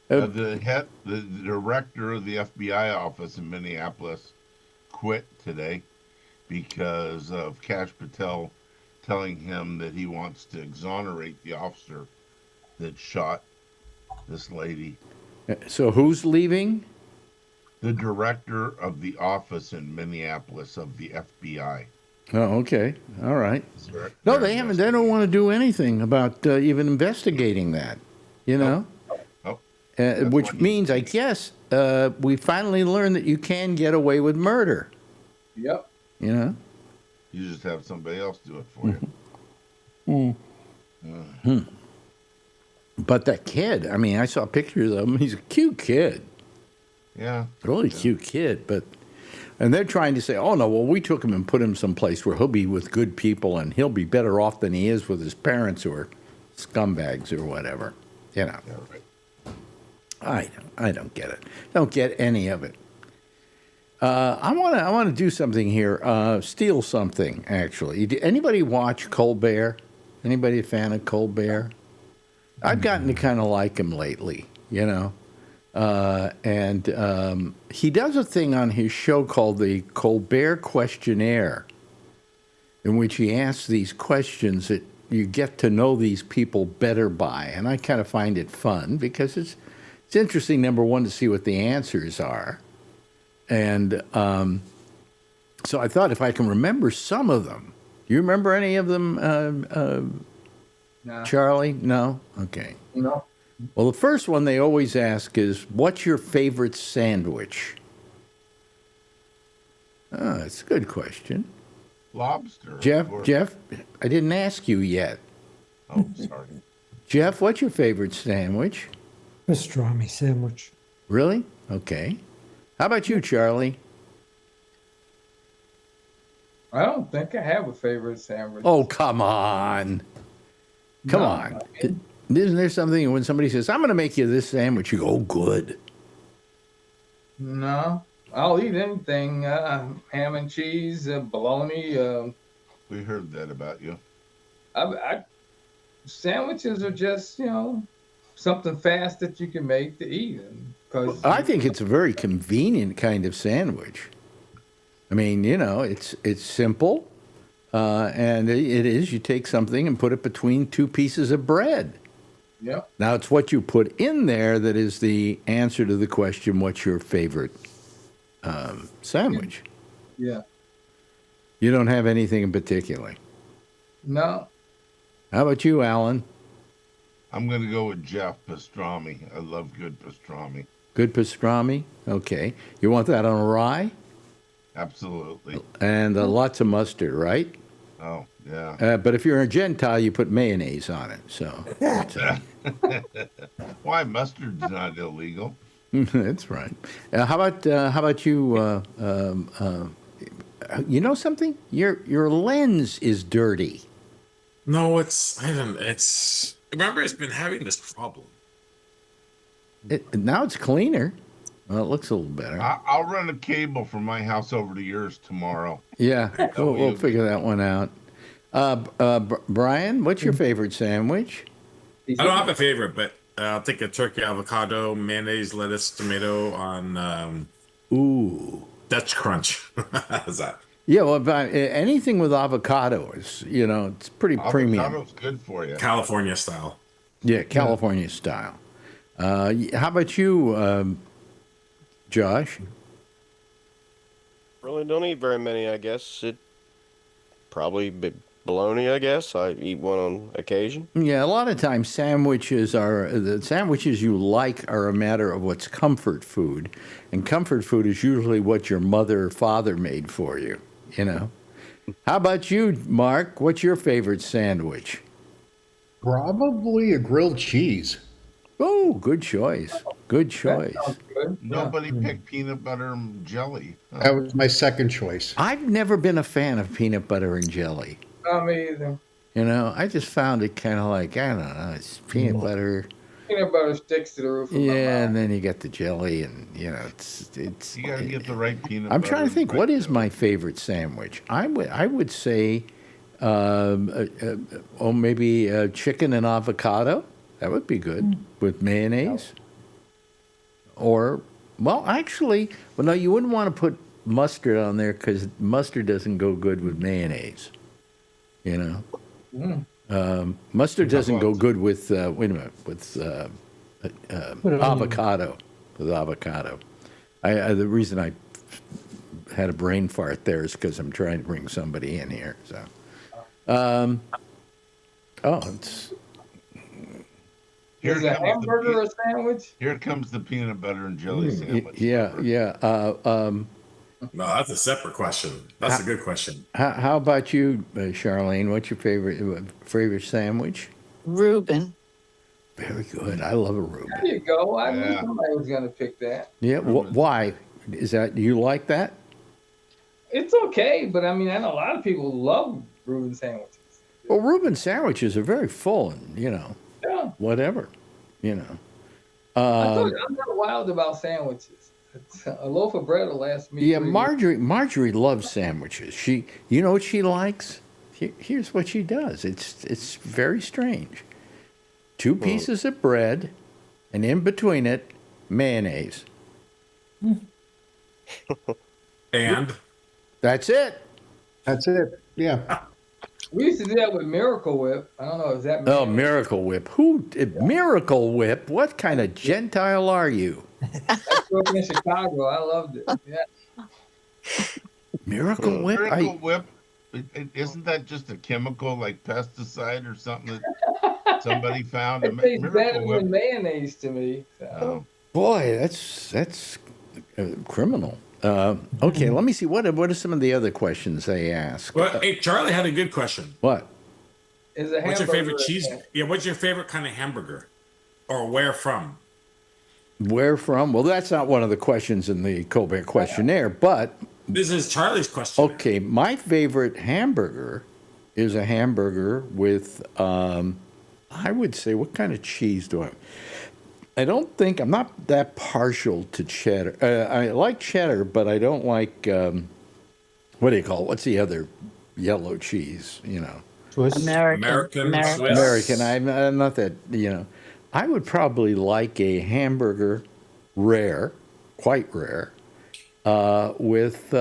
The director of the FBI office in Minneapolis quit today because of Kash Patel telling him that he wants to exonerate the officer that shot this lady. So who's leaving? The director of the office in Minneapolis of the FBI. Oh, okay. All right. No, they haven't. They don't want to do anything about even investigating that, you know? Which means, I guess, we finally learned that you can get away with murder. Yep. You know? You just have somebody else do it for you. But that kid, I mean, I saw pictures of him. He's a cute kid. Yeah. Really cute kid. And they're trying to say, oh, no, well, we took him and put him someplace where he'll be with good people and he'll be better off than he is with his parents who are scumbags or whatever. You know. Yeah, right. I don't get it. Don't get any of it. I want to do something here. Steal something, actually. Anybody watch Colbert? Anybody a fan of Colbert? I've gotten to kind of like him lately, you know. And he does a thing on his show called the Colbert Questionnaire, in which he asks these questions that you get to know these people better by. And I kind of find it fun because it's interesting, number one, to see what the answers are. And so I thought if I can remember some of them. Do you remember any of them, No. Charlie? No? Okay. No. Well, the first one they always ask is, what's your favorite sandwich? Oh, that's a good question. Lobster. Jeff, I didn't ask you yet. Oh, sorry. Jeff, what's your favorite sandwich? Pastrami sandwich. Really? Okay. How about you, Charlie? I don't think I have a favorite sandwich. Oh, come on. Come on. Isn't there something when somebody says, I'm going to make you this sandwich, you go, oh, good. No. I'll eat anything. Ham and cheese, bologna. We heard that about you. Sandwiches are just, something fast that you can make to eat. I think it's a very convenient kind of sandwich. I mean, it's simple. And it is, you take something and put it between two pieces of bread. Yeah. Now, it's what you put in there that is the answer to the question, what's your favorite sandwich? Yeah. You don't have anything in particular? No. How about you, Alan? I'm going to go with Jeff, pastrami. I love good pastrami. Good pastrami? Okay. You want that on a rye? Absolutely. And lots of mustard, right? Oh, yeah. But if you're a Gentile, you put mayonnaise on it. So, why mustard's not illegal? That's right. How about you? You know something? Your lens is dirty. No, remember, it's been having this problem. Now it's cleaner. Well, it looks a little better. I'll run a cable from my house over to yours tomorrow. Yeah, we'll figure that one out. Brian, what's your favorite sandwich? I don't have a favorite, but I'll take a turkey, avocado, mayonnaise, lettuce, tomato on Ooh, Dutch Crunch. How's that? Yeah, well, anything with avocado is, it's pretty premium. Avocado's good for you. California style. Yeah, California style. How about you, Josh? Really don't eat very many, I guess. It probably bologna, I guess. I eat one on occasion. Yeah, a lot of times the sandwiches you like are a matter of what's comfort food, and comfort food is usually what your mother or father made for you. How about you, Mark? What's your favorite sandwich? Probably a grilled cheese. Oh, good choice. Good choice. Nobody picked peanut butter and jelly. That was my second choice. I've never been a fan of peanut butter and jelly. Not me either. I just found it kind of like, I don't know, it's peanut butter. Peanut butter sticks to the roof of my mouth. And then you get the jelly, and it's. You gotta get the right peanut butter. I'm trying to think, what is my favorite sandwich? I would say, maybe chicken and avocado. That would be good with mayonnaise. Or, well, actually, no, you wouldn't want to put mustard on there because mustard doesn't go good with mayonnaise. Mustard doesn't go good with with avocado. With avocado, the reason I had a brain fart there is because I'm trying to bring somebody in here. So, it's. Is a hamburger a sandwich? Here comes the peanut butter and jelly sandwich. Yeah. No, that's a separate question. That's a good question. How about you, Charlene? What's your favorite sandwich? Reuben. Very good. I love a Reuben. There you go. I knew somebody was going to pick that. Yeah. Why? Is that you like that? It's okay, but I know a lot of people love Reuben sandwiches. Well, Reuben sandwiches are very full, and whatever, I'm not wild about sandwiches. A loaf of bread will last me. Yeah, Marjorie loves sandwiches. You know what she likes? Here's what she does. It's very strange. 2 pieces of bread, and in between it, mayonnaise. And that's it. That's it. Yeah. We used to do that with Miracle Whip. I don't know, is that Oh, Miracle Whip. Miracle Whip? What kind of Gentile are you? I grew up in Chicago. I loved it. Yeah. Miracle Whip? Miracle Whip? Isn't that just a chemical like pesticide or something that somebody found? It tastes better than mayonnaise to me. So. Boy, that's criminal. Okay, let me see. What are some of the other questions they ask? Well, hey, Charlie had a good question. What? What's your favorite cheese? Yeah, what's your favorite kind of hamburger? Or where from? Where from? Well, that's not one of the questions in the Colbert questionnaire, but... This is Charlie's question. Okay, my favorite hamburger is a hamburger with, I would say, what kind of cheese do I... I'm not that partial to cheddar. I like cheddar, but I don't like, what do you call it? What's the other yellow cheese, Swiss? American. I'm not that, I would probably like a hamburger, quite rare, with,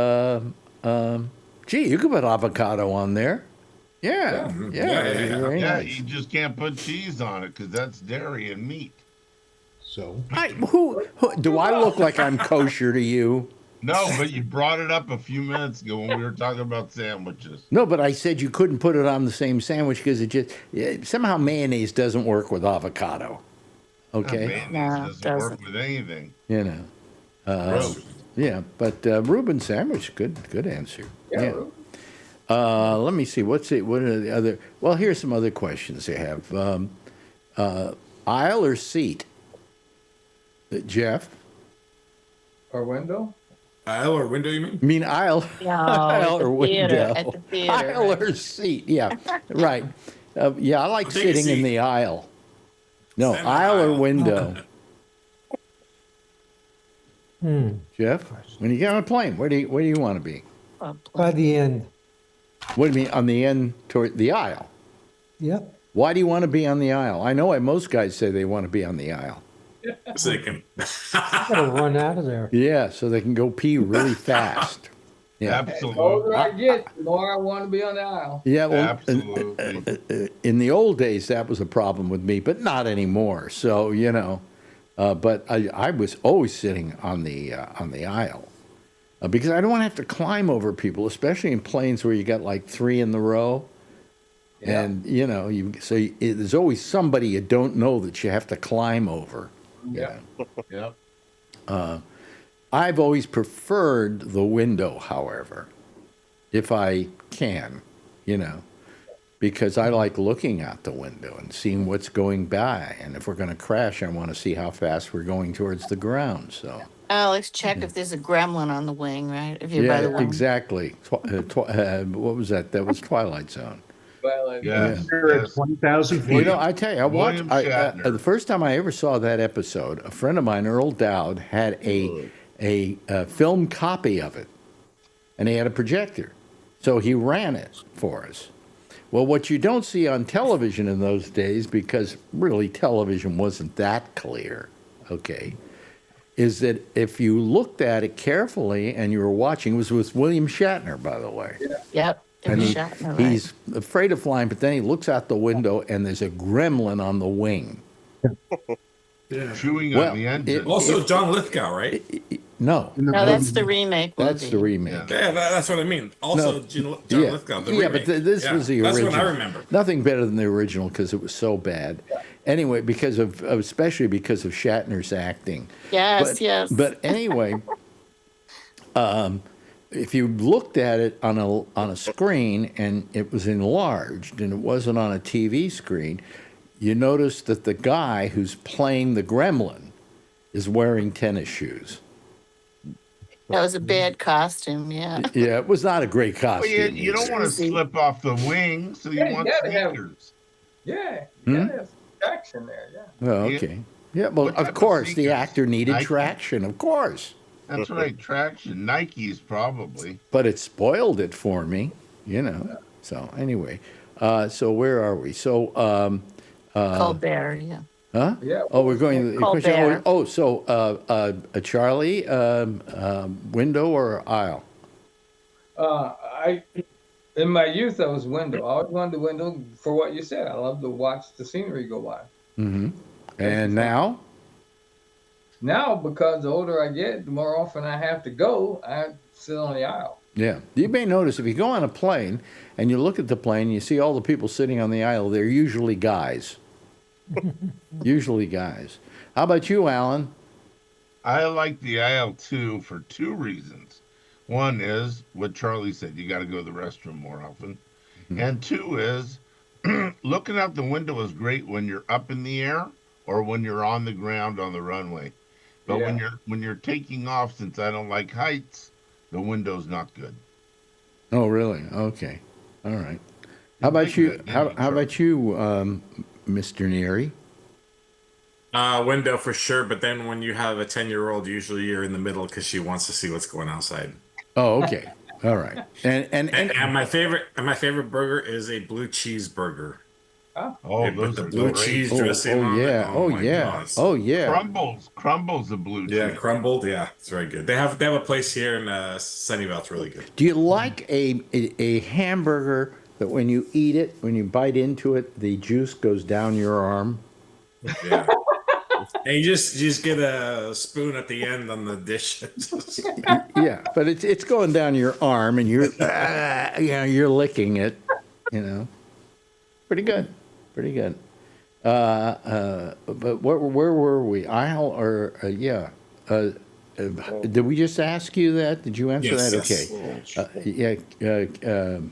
you could put avocado on there. Yeah. You just can't put cheese on it because that's dairy and meat. So, who do I look like I'm kosher to you? No, but you brought it up a few minutes ago when we were talking about sandwiches. No, but I said you couldn't put it on the same sandwich because somehow mayonnaise doesn't work with avocado. Okay, mayonnaise doesn't work with anything. Yeah, but Reuben sandwich, good answer. Yeah. Let me see. What are the other? Well, here's some other questions they have. Aisle or seat? Jeff? Or window? Aisle or window, you mean? I mean aisle. No, aisle or window. At the theater. Aisle or seat, yeah. Right. I like sitting in the aisle. No, aisle or window. Jeff, when you get on a plane, where do you want to be? By the end. What do you mean, on the end toward the aisle? Yep. Why do you want to be on the aisle? I know why most guys say they want to be on the aisle. So they can. I gotta run out of there. Yeah, so they can go pee really fast. The Absolutely. older I get, the more I want to be on the aisle. Yeah, well, Absolutely. in the old days, that was a problem with me, but not anymore. So but I was always sitting on the aisle because I don't want to have to climb over people, especially in planes where you got like 3 in the row. Yeah. And there's always somebody you don't know that you have to climb over. Yeah. Yep. I've always preferred the window, however, if I can, because I like looking out the window and seeing what's going by. And if we're going to crash, I want to see how fast we're going towards the ground. So, Alex, check if there's a gremlin on the wing, right? If you're by the wing. exactly. What was that? That was Twilight Zone. Yes. You're at 20,000 feet. I tell you, William Shatner. the first time I ever saw that episode, a friend of mine, Earl Dowd, had a film copy of it, and he had a projector, so he ran it for us. Well, what you don't see on television in those days, because really television wasn't that clear, okay, is that if you looked at it carefully and you were watching, it was with William Shatner, by the way. Yep. And Shatner, right? he's afraid of flying, but then he looks out the window and there's a gremlin on the wing. Chewing on the engine. Also, John Lithgow, right? No. No, that's the remake movie. That's the remake. Yeah, that's what I mean. Also, John Lithgow, the remake. But this was the original. That's what I remember. Nothing better than the original because it was so bad. Anyway, especially because of Shatner's acting. Yes, yes. But anyway, if you looked at it on a screen and it was enlarged and it wasn't on a TV screen, you notice that the guy who's playing the gremlin is wearing tennis shoes. That was a bad costume, yeah. Yeah, it was not a great costume. Well, you don't want to slip off the wing, so you want sneakers. Yeah, you gotta have traction there, yeah. Oh, okay. Yeah, well, of course, the actor needed traction, of course. That's right, traction. Nikes, probably. But it spoiled it for me, So, anyway, so where are we? So, Colbert, yeah. Huh? Yeah. Oh, we're going to the question. Colbert. A Charlie, window or aisle? In my youth, I was window. I always wanted the window for what you said. I love to watch the scenery go by. Mm-hmm. And now? Now, because the older I get, the more often I have to go, I sit on the aisle. Yeah. You may notice if you go on a plane and you look at the plane, you see all the people sitting on the aisle, they're usually guys. Usually guys. How about you, Alan? I like the aisle too for 2 reasons. One is what Charlie said, you got to go to the restroom more often. Mm-hmm. And 2 is looking out the window is great when you're up in the air or when you're on the ground on the runway. But when you're taking off, since I don't like heights, the window's not good. Oh, really? Okay. All right. How about you? How about you, Mr. Neary? Window for sure, but then when you have a 10-year-old, usually you're in the middle because she wants to see what's going outside. Oh, okay. All right. And my favorite burger is a blue cheeseburger. Oh, with the blue cheese dressing on it. Oh yeah. Crumbles the blue cheese. Yeah, crumbled. Yeah, it's very good. They have a place here in Sunnyvale. It's really good. Do you like a hamburger that when you eat it, when you bite into it, the juice goes down your arm? Yeah. And you just get a spoon at the end on the dish. Yeah, but it's going down your arm, and you're you're licking it. Pretty good. But where were we? Aisle or did we just ask you that? Did you answer that? Okay.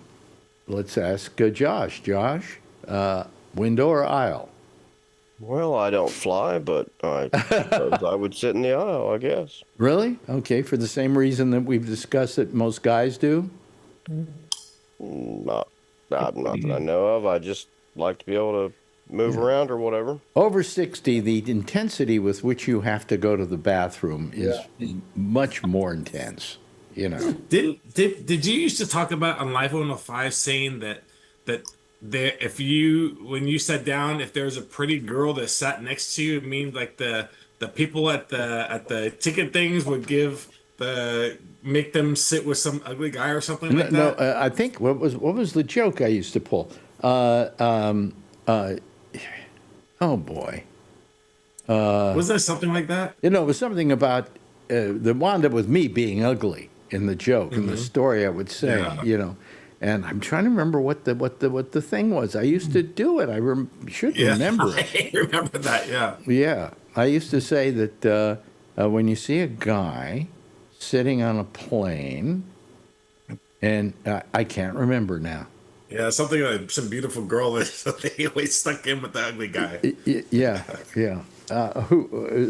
Let's ask Josh. Josh, window or aisle? Well, I don't fly, but I suppose I would sit in the aisle, I guess. Really? Okay, for the same reason that we've discussed that most guys do? Not that I know of. I just like to be able to move around or whatever. Over 60, the intensity with which you have to go to the bathroom is much more intense. Did you used to talk about on Live 105 saying that there, when you sat down, if there was a pretty girl that sat next to you, it means like the people at the ticket things would give make them sit with some ugly guy or something like that? No, I think what was the joke I used to pull? Oh boy. Was there something like that? It was something about the wound up with me being ugly in the joke in the story. I would say, and I'm trying to remember what the thing was. I used to do it. I should remember it. I remember that. Yeah. Yeah, I used to say that when you see a guy sitting on a plane, and I can't remember now. Yeah, something like some beautiful girl that they always stuck in with the ugly guy. Yeah.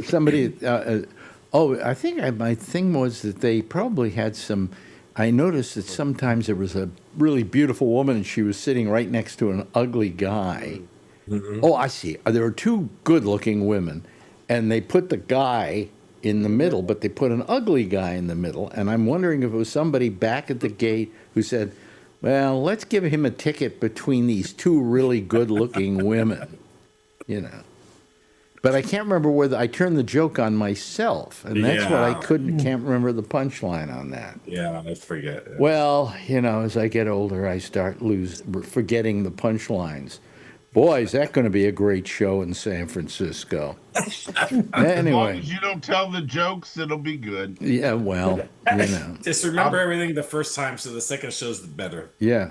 Somebody? I think my thing was that they probably had some. I noticed that sometimes there was a really beautiful woman and she was sitting right next to an ugly guy. Mm-hmm. Oh, I see. There were two good-looking women, and they put the guy in the middle, but they put an ugly guy in the middle. And I'm wondering if it was somebody back at the gate who said, well, let's give him a ticket between these two really good-looking women, But I can't remember whether I turned the joke on myself, and that's what I can't remember the punchline on that. Yeah, I forget. Yeah. Well, as I get older, I start forgetting the punchlines. Boy, is that going to be a great show in San Francisco. Anyway. As long as you don't tell the jokes, it'll be good. Yeah, well, Just remember everything the first time, so the second show's the better. Yeah.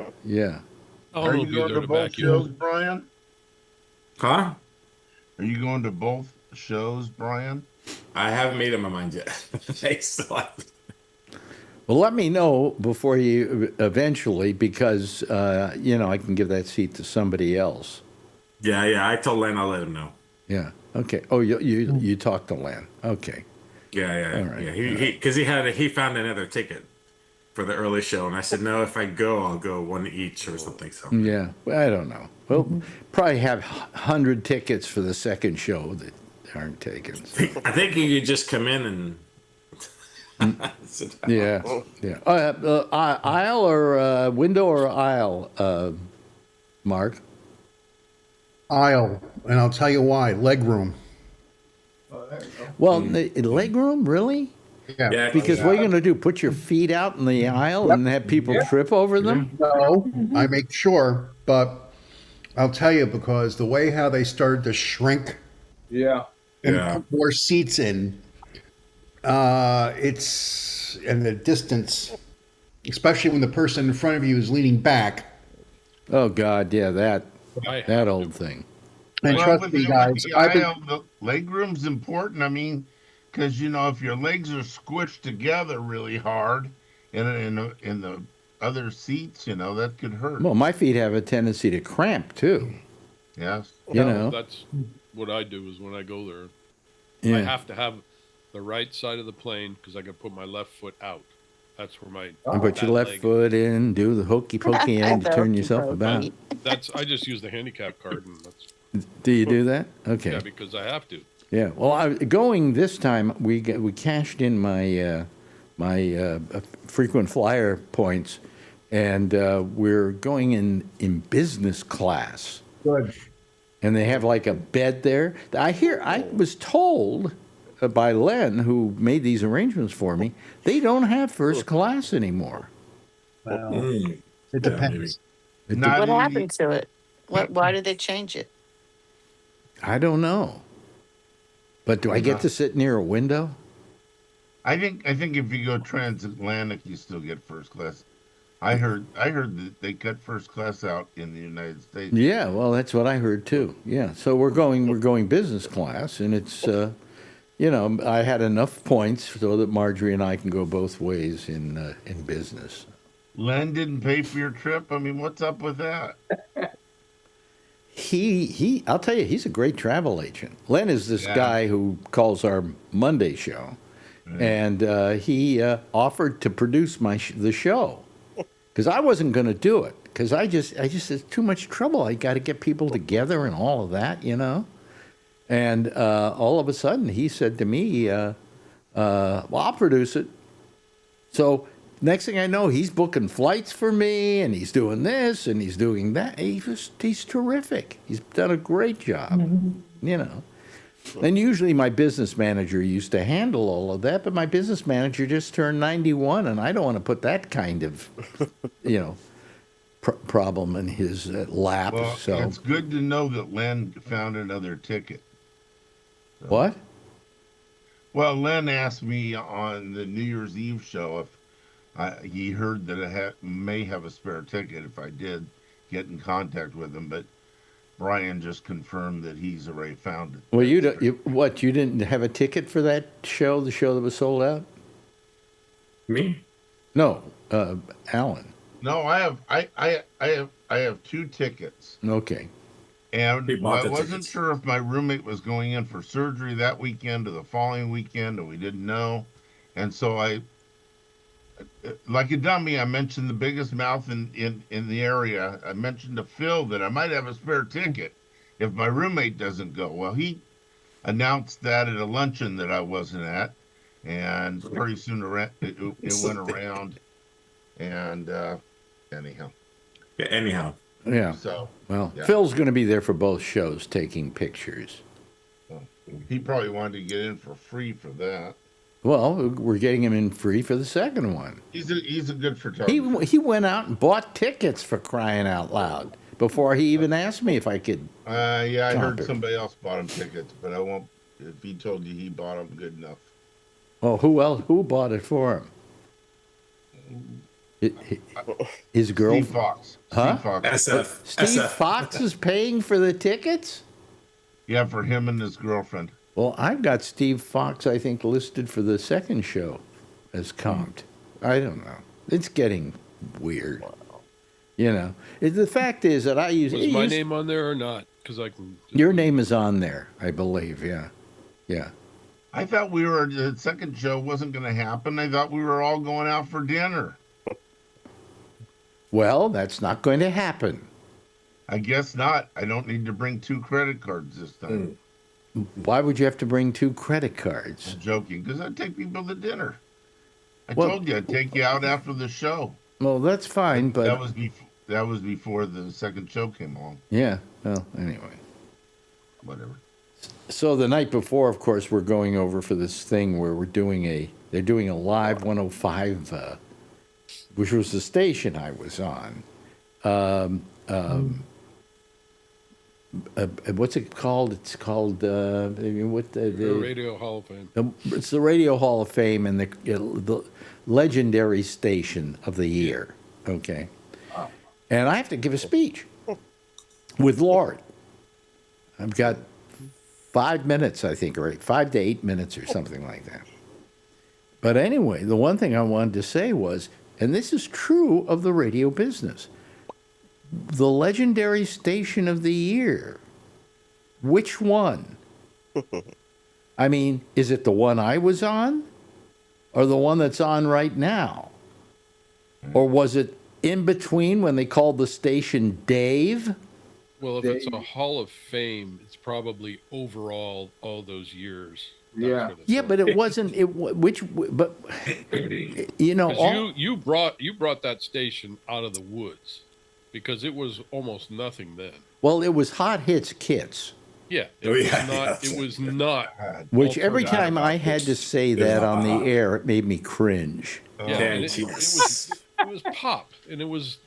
Are you going to both shows, Brian? Huh? Are you going to both shows, Brian? I haven't made up my mind yet. I still have. Well, let me know before you eventually, because I can give that seat to somebody else. Yeah. I told Len I'll let him know. Yeah. Okay. Oh, you talked to Len. Okay. Yeah. All right. Yeah. Because he found another ticket for the early show, and I said no. If I go, I'll go one each or something. So. Yeah. Well, I don't know. We'll probably have 100 tickets for the second show that aren't taken. So. I think you could just come in and. Yeah. Aisle or window or aisle, Mark? Aisle, and I'll tell you why. Leg room. Well, leg room, really? Yeah. Because what are you going to do? Put your feet out in the aisle and have people trip over them? No, I make sure, but I'll tell you, because the way how they started to shrink and put more seats in, it's in the distance, especially when the person in front of you is leaning back. Oh, God, yeah, that old thing. And trust me, guys, the leg room's important. I mean, because, if your legs are squished together really hard in the other seats, that could hurt. Well, my feet have a tendency to cramp, too. Yes. That's what I do is when I go there, Yeah. I have to have the right side of the plane because I can put my left foot out. That's where my You put your left foot in, do the hokey pokey end to turn yourself about. I just use the handicap card, and that's. Do you do that? Okay. Yeah, because I have to. Yeah. Well, going this time, we cashed in my frequent flyer points, and we're going in business class. Good. And they have like a bed there. I was told by Len, who made these arrangements for me, they don't have first class anymore. Well, it depends. What happened to it? Why did they change it? I don't know. But do I get to sit near a window? I think if you go transatlantic, you still get first class. I heard that they cut first class out in the United States. Yeah, well, that's what I heard too. Yeah, so we're going business class, and it's I had enough points so that Marjorie and I can go both ways in business. Len didn't pay for your trip. I mean, what's up with that? I'll tell you, he's a great travel agent. Len is this guy who calls our Monday show, and he offered to produce the show because I wasn't going to do it because I just it's too much trouble. I got to get people together and all of that, And all of a sudden, he said to me, well, I'll produce it. So next thing I know, he's booking flights for me, and he's doing this, and he's doing that. He's terrific. He's done a great job, And usually my business manager used to handle all of that, but my business manager just turned 91, and I don't want to put that kind of, problem in his lap. Well, So it's good to know that Len found another ticket. What? Well, Len asked me on the New Year's Eve show if he heard that I may have a spare ticket if I did get in contact with him, but Brian just confirmed that he's already found it. Well, you didn't have a ticket for that show, the show that was sold out? Me? No, Alan. No, I have 2 tickets. Okay. And He bought I the wasn't tickets. sure if my roommate was going in for surgery that weekend or the following weekend, and we didn't know. And so I, like a dummy, I mentioned the biggest mouth in the area. I mentioned to Phil that I might have a spare ticket if my roommate doesn't go. Well, he announced that at a luncheon that I wasn't at, and pretty soon it went around. And anyhow. Yeah, anyhow. Yeah. So, well, yeah. Phil's going to be there for both shows taking pictures. He probably wanted to get in for free for that. Well, we're getting him in free for the second one. He's a good photographer. He went out and bought tickets, for crying out loud, before he even asked me if I could. Yeah, I heard comp it. somebody else bought him tickets, but I won't. If he told you he bought them, good enough. Oh, who else? Who bought it for him? His girl. Steve Fox. Huh? Steve Fox. Steve Fox is paying for the tickets? Yeah, for him and his girlfriend. Well, I've got Steve Fox, I think, listed for the second show as comped. I don't know. It's getting weird. The fact is that I use... Was my name on there or not? Because I can... Your name is on there, I believe, yeah. Yeah. I thought the second show wasn't going to happen. I thought we were all going out for dinner. Well, that's not going to happen. I guess not. I don't need to bring 2 credit cards this time. Why would you have to bring 2 credit cards? I'm joking, because I'd take people to dinner. I Well- told you I'd take you out after the show. Well, that's fine, but... That was before the second show came along. Yeah, well, anyway. Whatever. So the night before, of course, we're going over for this thing where they're doing a live 105, which was the station I was on. What's it called? It's called The Radio Hall of Fame. It's the Radio Hall of Fame and the legendary station of the year. Okay, and I have to give a speech with Lord. I've got 5 minutes, I think, or 5 to 8 minutes or something like that. But anyway, the one thing I wanted to say was, and this is true of the radio business, the legendary station of the year. Which one? I mean, is it the one I was on? Or the one that's on right now? Or was it in between when they called the station Dave? Well, if it's a Hall of Fame, it's probably overall all those years. Yeah. Yeah, but it wasn't. But you know, 'Cause you brought that station out of the woods because it was almost nothing then. Well, it was Hot Hits Kits. Yeah, it was not. Which every time I had to say that on the air, it made me cringe. Yeah, and it was pop, and it was,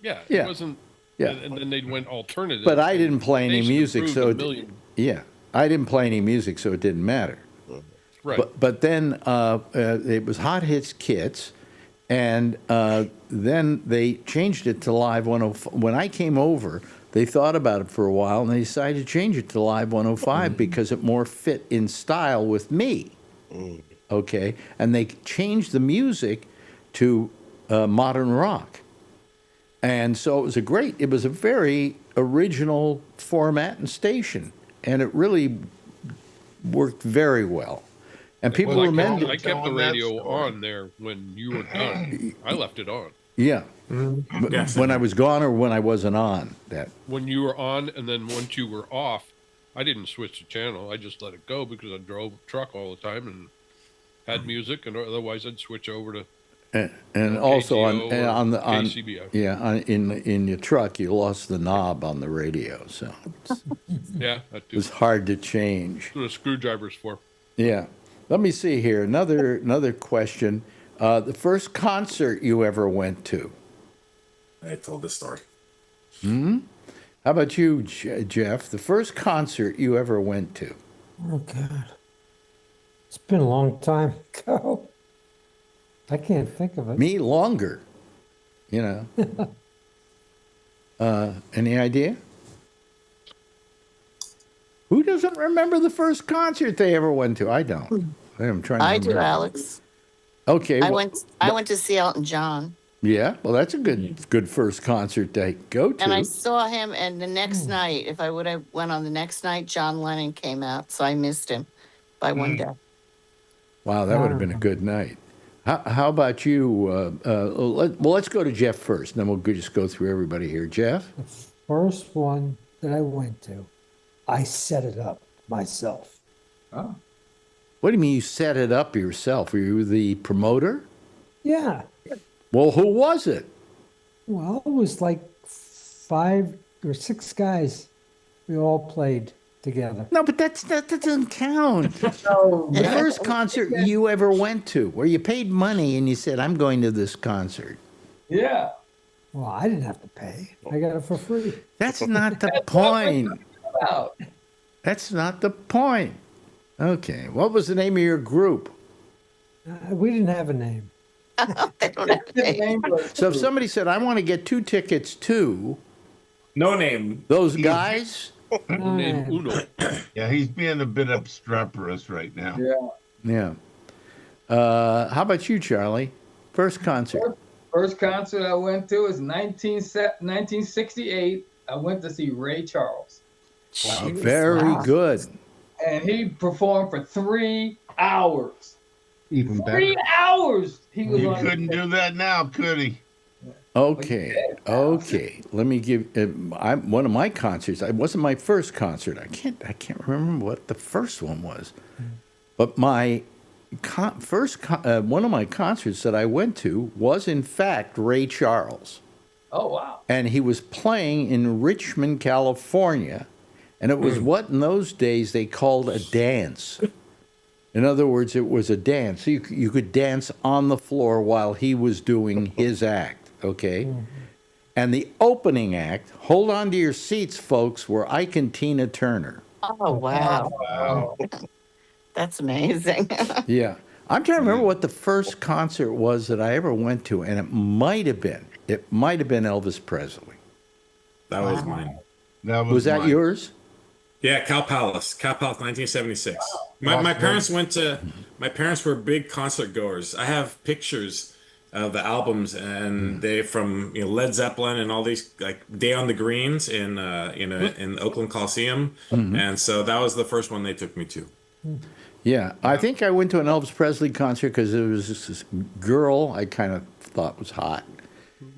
Yeah. it wasn't. Yeah. And then they went alternative. But I didn't play any Station music, improved so a it, million. yeah, I didn't play any music, so it didn't matter. Right. But then it was Hot Hits Kits, and then they changed it to Live 105. When I came over, they thought about it for a while, and they decided to change it to Live 105 because it more fit in style with me. Okay, and they changed the music to modern rock. And so it was a very original format and station, and it really worked very well. And people remember. I kept the radio on there when you were done. I left it on. Yeah. When I was gone or when I wasn't on that. When you were on, and then once you were off, I didn't switch the channel. I just let it go because I drove truck all the time and had music, and otherwise I'd switch over to And also KTO on or KCBI. in your truck you lost the knob on the radio, so Yeah, that it too. was hard to change. That's what a screwdriver's for. Yeah. Let me see here. Another question. The first concert you ever went to? I told this story. Hmm? How about you, Jeff? The first concert you ever went to? Oh, God. It's been a long time ago. I can't think of it. Me longer. You know. Any idea? Who doesn't remember the first concert they ever went to? I don't. I'm trying to I do, remember. Alex. Okay. I went to see Elton John. Yeah, well, that's a good first concert to go to. And I saw him, and the next night, if I would have went on the next night, John Lennon came out, so I missed him by one day. Wow, that would have been a good night. How about you? Let's go to Jeff first, and then we'll just go through everybody here. Jeff? The first one that I went to, I set it up myself. Oh. What do you mean you set it up yourself? Were you the promoter? Yeah. Well, who was it? Well, it was like 5 or 6 guys. We all played together. No, but that doesn't count. No, the first concert you ever went to, where you paid money and you said, "I'm going to this concert." Yeah. Well, I didn't have to pay. I got it for free. That's not the point. That's not the point. Okay. What was the name of your group? We didn't have a name. They don't have a name. So if somebody said, "I want to get 2 tickets to," No name. Those guys. No name Uno. Yeah, he's being a bit obstreperous right now. Yeah. Yeah. How about you, Charlie? First concert. First concert I went to is 1968. I went to see Ray Charles. Wow, very good. And he performed for 3 hours. Even better. 3 hours. He was You on couldn't do that now, could he? Okay. Let me give one of my concerts. It wasn't my first concert. I can't remember what the first one was, but my one of my concerts that I went to was in fact Ray Charles. Oh wow! And he was playing in Richmond, California, and it was what in those days they called a dance. In other words, it was a dance. So you could dance on the floor while he was doing his act. Okay. And the opening act, hold on to your seats, folks, were Ike and Tina Turner. Oh, wow. That's amazing. Yeah. I'm trying to remember what the first concert was that I ever went to, and it might have been Elvis Presley. That was mine. Was that yours? Yeah, Cow Palace, 1976. My parents my parents were big concert goers. I have pictures of the albums, and they from Led Zeppelin and all these, like Day on the Greens in in Oakland Coliseum, and so that was the first one they took me to. Yeah, I think I went to an Elvis Presley concert because there was this girl I kind of thought was hot,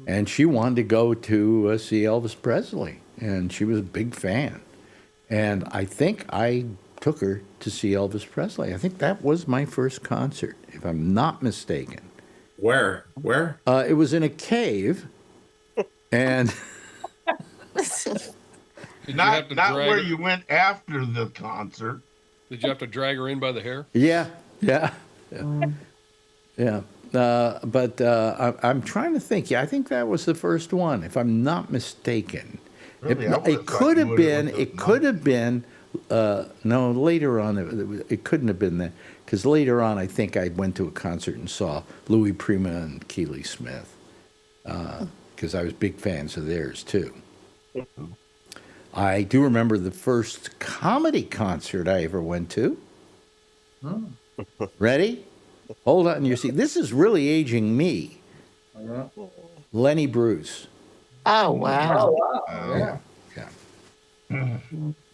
and she wanted to go to see Elvis Presley, and she was a big fan, and I think I took her to see Elvis Presley. I think that was my first concert, if I'm not mistaken. Where? It was in a cave, and not where you went after the concert. Did you have to drag her in by the hair? Yeah. But I'm trying to think. Yeah, I think that was the first one, if I'm not mistaken. Really? It could have been. It could have been. No, later on, it couldn't have been that. Because later on, I think I went to a concert and saw Louis Prima and Keely Smith. Because I was big fans of theirs, too. I do remember the first comedy concert I ever went to. Ready? Hold on your seat. This is really aging me. Lenny Bruce. Oh, wow. Yeah.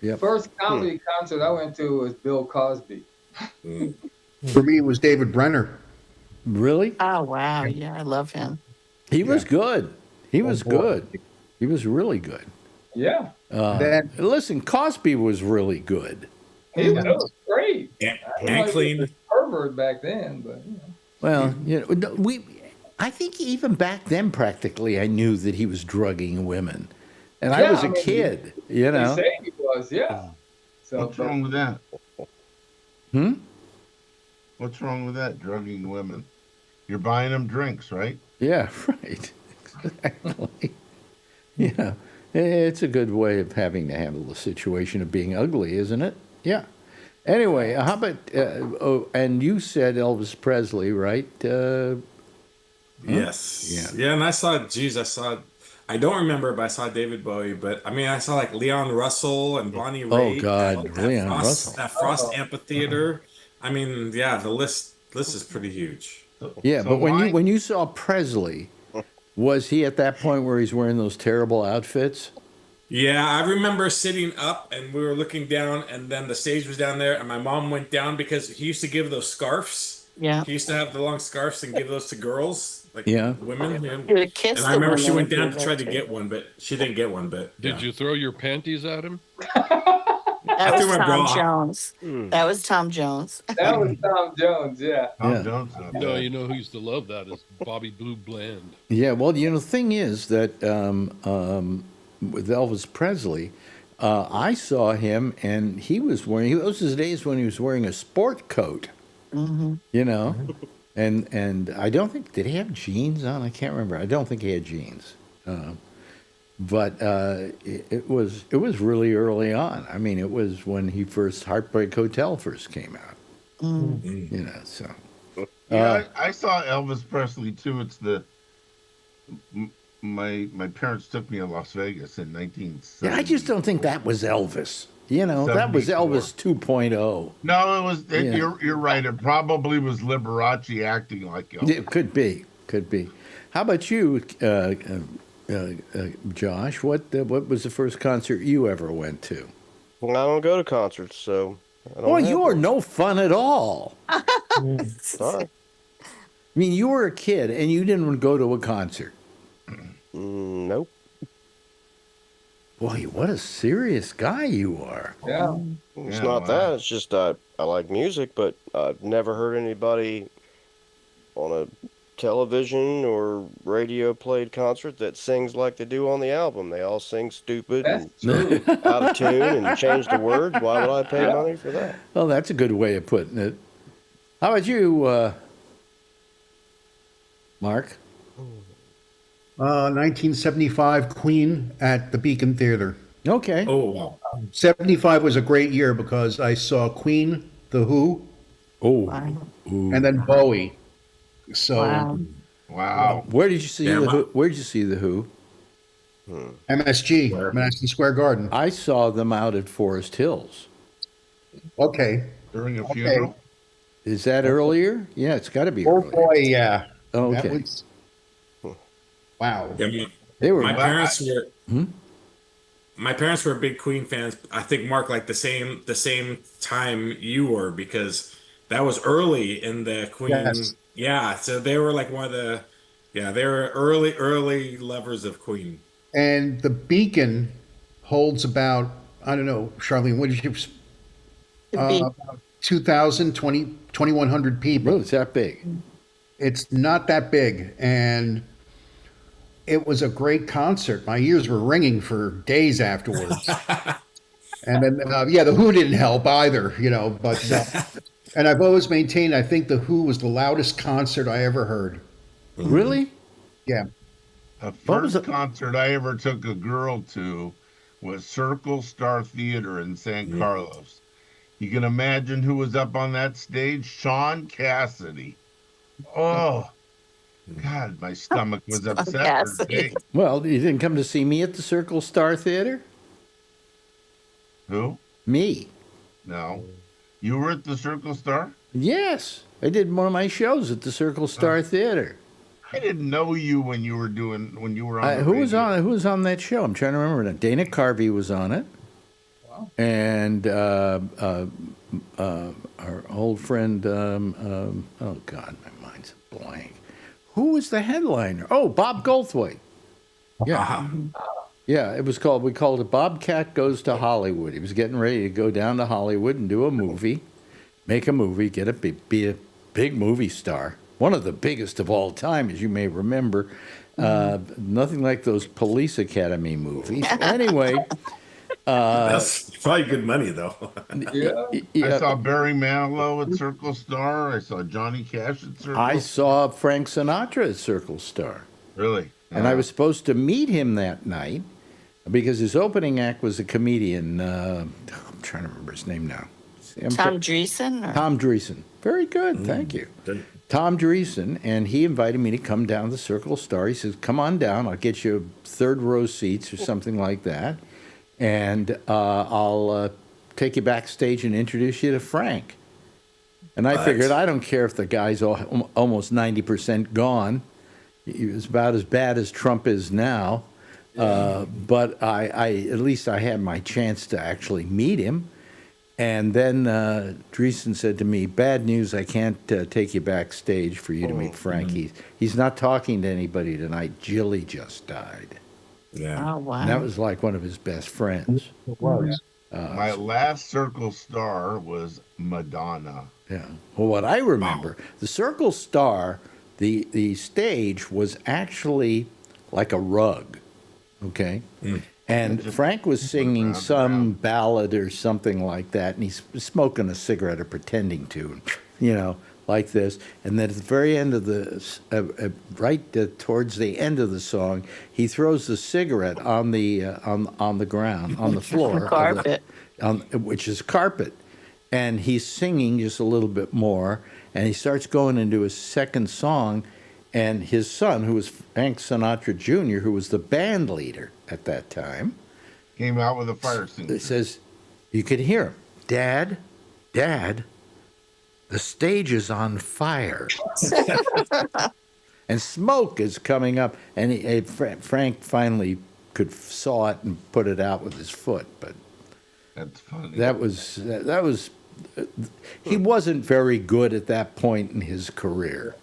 Yep. First comedy concert I went to was Bill Cosby. For me, it was David Brenner. Really? Oh, wow. Yeah, I love him. He was good. He was good. He was really good. Yeah. Listen, Cosby was really good. He was great. And clean. Pervert back then, but Well, I think even back then, practically, I knew that he was drugging women, and I was a kid. You know, They say he was, yeah. So, What's wrong with that? Hmm? What's wrong with that? Drugging women. You're buying them drinks, right? Yeah, right. Exactly. Yeah, it's a good way of having to handle the situation of being ugly, isn't it? Yeah. Anyway, how about? And you said Elvis Presley, right? Yes. Yeah, and I saw. Geez, I don't remember, but I saw David Bowie. But I mean, I saw like Leon Russell and Bonnie Oh Raitt. God, Leon Russell. That Frost Amphitheater. I mean, yeah, the list is pretty huge. Yeah, but when you saw Presley, was he at that point where he's wearing those terrible outfits? Yeah, I remember sitting up and we were looking down, and then the stage was down there, and my mom went down because he used to give those scarves. Yeah. He used to have the long scarves and give those to girls, like Yeah. women. He would kiss And I the remember she women went down if to he try to wanted get one, but she didn't get one. But Did you throw your panties at him? That was threw my bra. Tom Jones. That was Tom Jones. that was Tom Jones, yeah. Yeah. No, you know who used to love that is Bobby Blue Bland. Yeah, well, you know, the thing is that with Elvis Presley, I saw him, and he was wearing. Those his days when he was wearing a sport coat. Mm-hmm. You know, and I don't think did he have jeans on? I can't remember. I don't think he had jeans. But it was really early on. I mean, it was when he first Heartbreak Hotel first came out. Mm. You know, so Yeah, I saw Elvis Presley too. It's my parents took me to Las Vegas in 1970. yeah, I just don't think that was Elvis. You know, that was 74. Elvis 2.0. No, it was. Yeah. You're right. It probably was Liberace acting like Elvis. It could be. How about you, Josh? What was the first concert you ever went to? Well, I don't go to concerts, so. Well, you are no fun at all. Sorry. I mean, you were a kid and you didn't go to a concert. Nope. Boy, what a serious guy you are. Yeah. It's not that. It's just I like music, but I've never heard anybody on a television or radio played concert that sings like they do on the album. They all sing stupid and out of tune and change the words. Why would I pay money for that? Well, that's a good way of putting it. How about you, Mark? 1975 Queen at the Beacon Theater. Okay. Oh, wow. 75 was a great year because I saw Queen, The Who, and then Bowie. So, Wow. Where did you see the Who? Where did you see the Who? MSG, Madison Square Garden. I saw them out at Forest Hills. Okay. During a funeral? Is that earlier? Yeah, it's got to be Oh earlier. boy, yeah. Oh, That okay. was- wow. Yeah, They were. my parents were. Hmm? My parents were big Queen fans. I think Mark, like the same time you were, because that was early in the Queen. Yes. Yeah, so they were like one of the. Yeah, they were early lovers of Queen. And the Beacon holds about, I don't know, Charlene, what did you, about 2,000, 2,100 people. Really, it's that big? It's not that big. And it was a great concert. My ears were ringing for days afterwards. And then, the Who didn't help either, you know, but, and I've always maintained, I think the Who was the loudest concert I ever heard. Really? Yeah. The first concert I ever took a girl to was Circle Star Theater in San Carlos. You can imagine who was up on that stage? Sean Cassidy. Oh, God, my stomach was upset for days. Well, you didn't come to see me at the Circle Star Theater? Who? Me. No. You were at the Circle Star? Yes. I did one of my shows at the Circle Star Theater. I didn't know you when you were on the Who was on that show? I'm trying to remember now. Dana Carvey was on it. Wow. And our old friend, oh God, my mind's blank. Who was the headliner? Oh, Bob Goldthwait. Yeah. Yeah, we called it Bobcat Goes to Hollywood. He was getting ready to go down to Hollywood and do a movie, make a movie, be a big movie star. one of the biggest of all time, as you may remember. Nothing like those Police Academy movies. Anyway. That's probably good money, though. I saw Barry Manilow at Circle Star. I saw Johnny Cash at Circle I Star. saw Frank Sinatra at Circle Star. Really? And I was supposed to meet him that night because his opening act was a comedian. I'm trying to remember his name now. Tom Dreesen? Tom Dreesen. Very good. Thank you. Tom Dreesen. And he invited me to come down to the Circle Star. He says, come on down. I'll get you third row seats or something like that. And I'll take you backstage and introduce you to Frank. And I figured, I don't care if the guy's almost 90% gone. He was about as bad as Trump is now. But I at least I had my chance to actually meet him. And then Dreesen said to me, bad news, I can't take you backstage for you to meet Frank. He's not talking to anybody tonight. Jilly just died. Yeah. Oh, wow. And that was like one of his best friends. It was. My last Circle Star was Madonna. Yeah. Well, what I remember, the Circle Star, the stage was actually like a rug, okay? And Frank was singing some ballad or something like that, and he's smoking a cigarette or pretending to, like this. And then at the very end of the, towards the end of the song, he throws the cigarette on the ground, on the floor, carpet, which is carpet, and he's singing just a little bit more, and he starts going into his second song, and his son, who was Frank Sinatra Jr., who was the band leader at that time, came out with a fire extinguisher. It says, you could hear him, Dad. The stage is on fire. And smoke is coming up. And Frank finally saw it and put it out with his foot. But that's funny. That was he wasn't very good at that point in his career,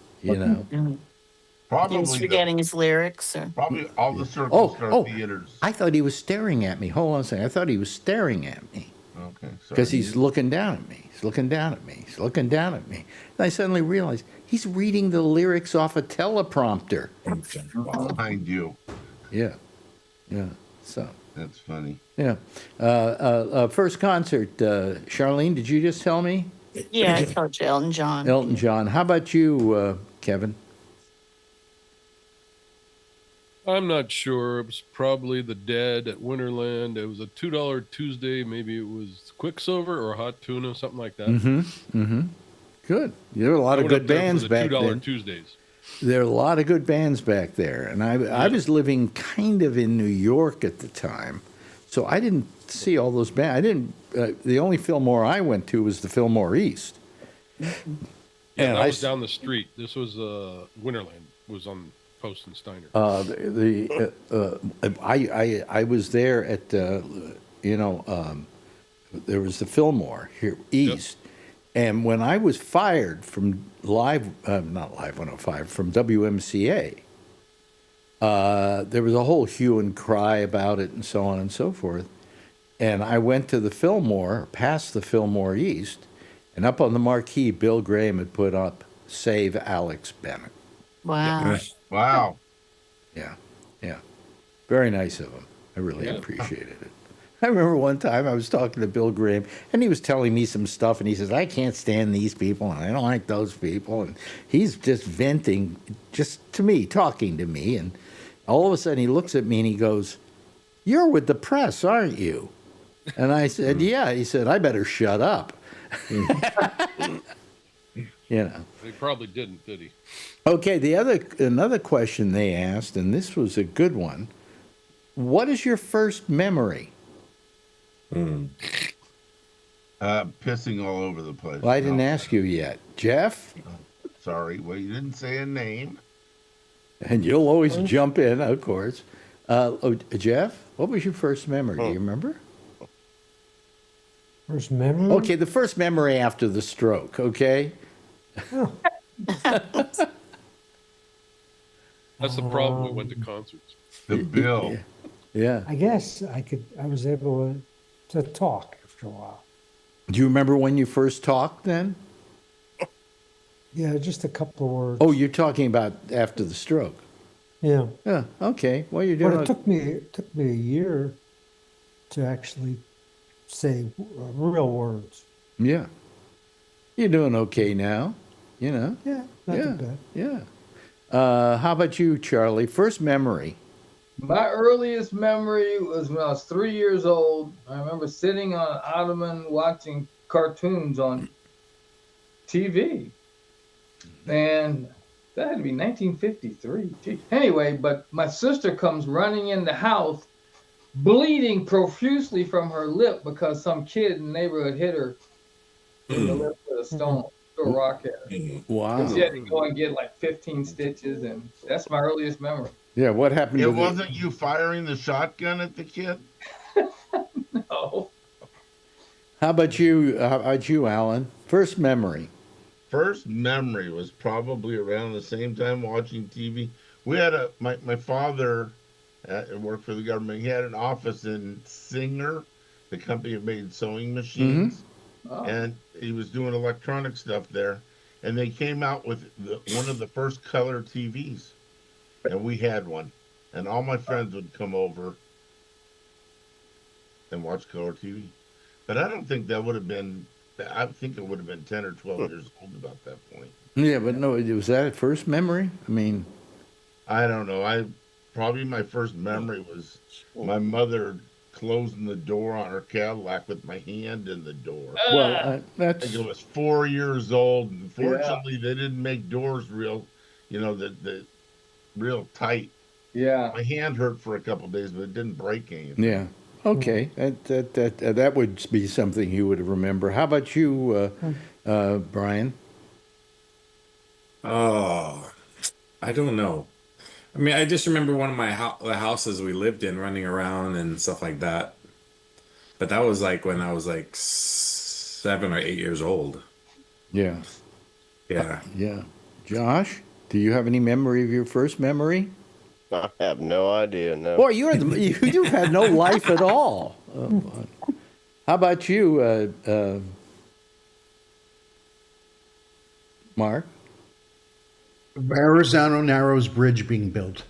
Probably he was forgetting his lyrics. Probably all the Circle Star theaters. I thought he was staring at me. Hold on a second. I thought he was staring at me. Okay. Because he's looking down at me. He's looking down at me. He's looking down at me. And I suddenly realized he's reading the lyrics off a teleprompter. Behind you. Yeah. So. That's funny. Yeah. First concert, Charlene, did you just tell me? Yeah, I told you, Elton John. Elton John. How about you, Kevin? I'm not sure. It was probably The Dead at Winterland. It was a $2 Tuesday. Maybe it was Quicksilver or Hot Tuna, something like that. Good. There were a lot of good bands back $2 then. Tuesdays. There were a lot of good bands back there. And I was living kind of in New York at the time. So I didn't see all those bands. The only Fillmore I went to was the Fillmore East. Yeah, and that was down the street. This was Winterland. Was on Post and Steiner. I was there at there was the Fillmore here east, and when I was fired from not Live 105 from WMCA, there was a whole hue and cry about it and so on and so forth, and I went to the Fillmore, past the Fillmore East, and up on the marquee, Bill Graham had put up "Save Alex Bennett." Wow. Wow. Yeah. Very nice of him. I really appreciated it. I remember one time I was talking to Bill Graham, and he was telling me some stuff, and he says, I can't stand these people, and I don't like those people. And he's just venting, just to me, talking to me. And all of a sudden he looks at me and he goes, you're with the press, aren't you? And I said, yeah. He said, I better shut up. He probably didn't, did he? Okay, another question they asked, and this was a good one. What is your first memory? Pissing all over the place. Well, I didn't ask you yet. Jeff? Sorry. Well, you didn't say a name. And you'll always jump in, of course. Jeff, what was your first memory? Do you remember? First memory? Okay, the first memory after the stroke, okay? That's the problem. We went to concerts. The bill. Yeah. I guess I was able to talk after a while. Do you remember when you first talked then? Yeah, just a couple of words. Oh, you're talking about after the stroke. Yeah. Yeah. Okay. Well, you're doing. But it took me a year to actually say real words. Yeah. You're doing okay now. You know. Yeah. Not too bad. Yeah. How about you, Charlie? First memory. My earliest memory was when I was 3 years old. I remember sitting on an ottoman watching cartoons on TV. And that had to be 1953. Gee. Anyway, but my sister comes running in the house, bleeding profusely from her lip because some kid in the neighborhood hit her in the lip with a stone, threw a rock at her. Wow. And she had to go and get like 15 stitches, and that's my earliest memory. Yeah. What happened? It wasn't you firing the shotgun at the kid? No. How about you? Alan? First memory. First memory was probably around the same time watching TV. We had my father worked for the government. He had an office in Singer, the company that made sewing machines, and he was doing electronic stuff there. And they came out with one of the first color TVs, and we had one. And all my friends would come over and watch color TV. But I don't think that would have been. I think it would have been 10 or 12 years old about that point. Yeah, but no, was that first memory? I mean, I don't know. Probably my first memory was my mother closing the door on her Cadillac with my hand in the door. Well, I think it was 4 years old. And fortunately, they didn't make doors real, the real tight. Yeah. My hand hurt for a couple of days, but it didn't break anything. Yeah. Okay, that would be something you would remember. How about you, Brian? Oh, I don't know. I mean, I just remember one of the houses we lived in, running around and stuff like that. But that was like when I was like 7 or 8 years old. Yeah. Yeah. Yeah. Josh, do you have any memory of your first memory? I have no idea. No. Boy, you've had no life at all. How about you, Mark? Verrazano Narrows Bridge being built.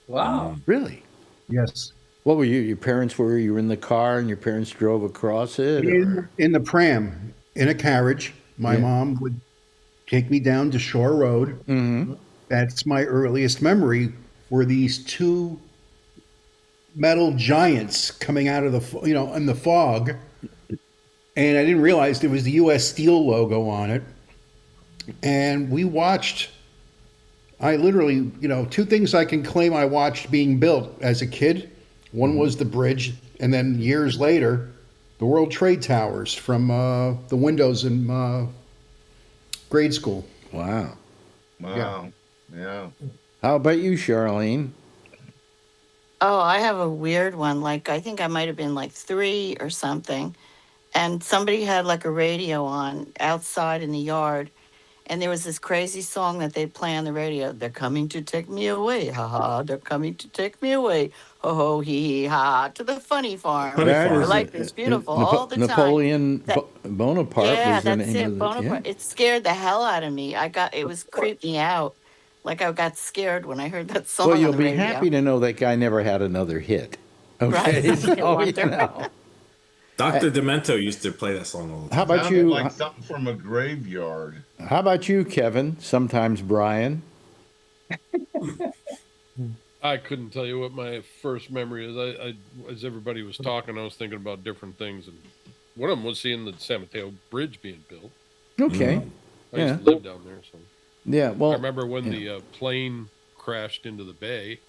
Wow. Really? Yes. What were you? Your parents were? You were in the car and your parents drove across it? In the pram, in a carriage. My mom would take me down to Shore Road. Mm-hmm. That's my earliest memory. Were these two metal giants coming out of in the fog, and I didn't realize there was the U.S. Steel logo on it. And we watched. I literally, two things I can claim I watched being built as a kid. One was the bridge, and then years later, the World Trade Towers from the windows in grade school. Wow. Wow. Yeah. How about you, Charlene? Oh, I have a weird one. Like, I think I might have been like 3 or something. And somebody had like a radio on outside in the yard. And there was this crazy song that they'd play on the radio. They're coming to take me away. Ha ha. They're coming to take me away. Ho ho hee hee ha. To the funny farm. Like it's beautiful all the Napoleon time. Bonaparte Yeah, was the that's name it. of Bonaparte. It scared the hell out of me. It was creeped me out. Like I got scared when I heard that song. Well, you'll on the be radio. happy to know that guy never had another hit. Okay. Right. So, Dr. Demento used to play that song all the time. How about Sounded you? like something from a graveyard. How about you, Kevin? Sometimes Brian. I couldn't tell you what my first memory is. I as everybody was talking, I was thinking about different things, and one of them was seeing the San Mateo Bridge being built. Okay. I used to live down there, so Yeah. Well, I remember when the plane crashed into the bay.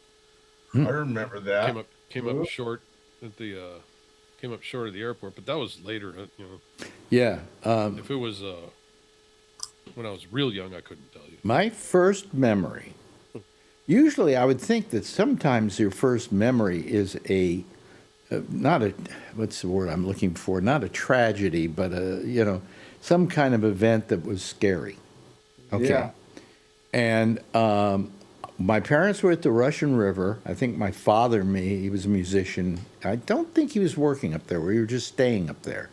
I remember that. Came up short at the came up short of the airport, but that was later. Yeah. If it was when I was real young, I couldn't tell you. My first memory. Usually, I would think that sometimes your first memory is not a what's the word I'm looking for? Not a tragedy, but some kind of event that was scary. Okay. Yeah. And my parents were at the Russian River. I think my father, he was a musician. I don't think he was working up there. We were just staying up there.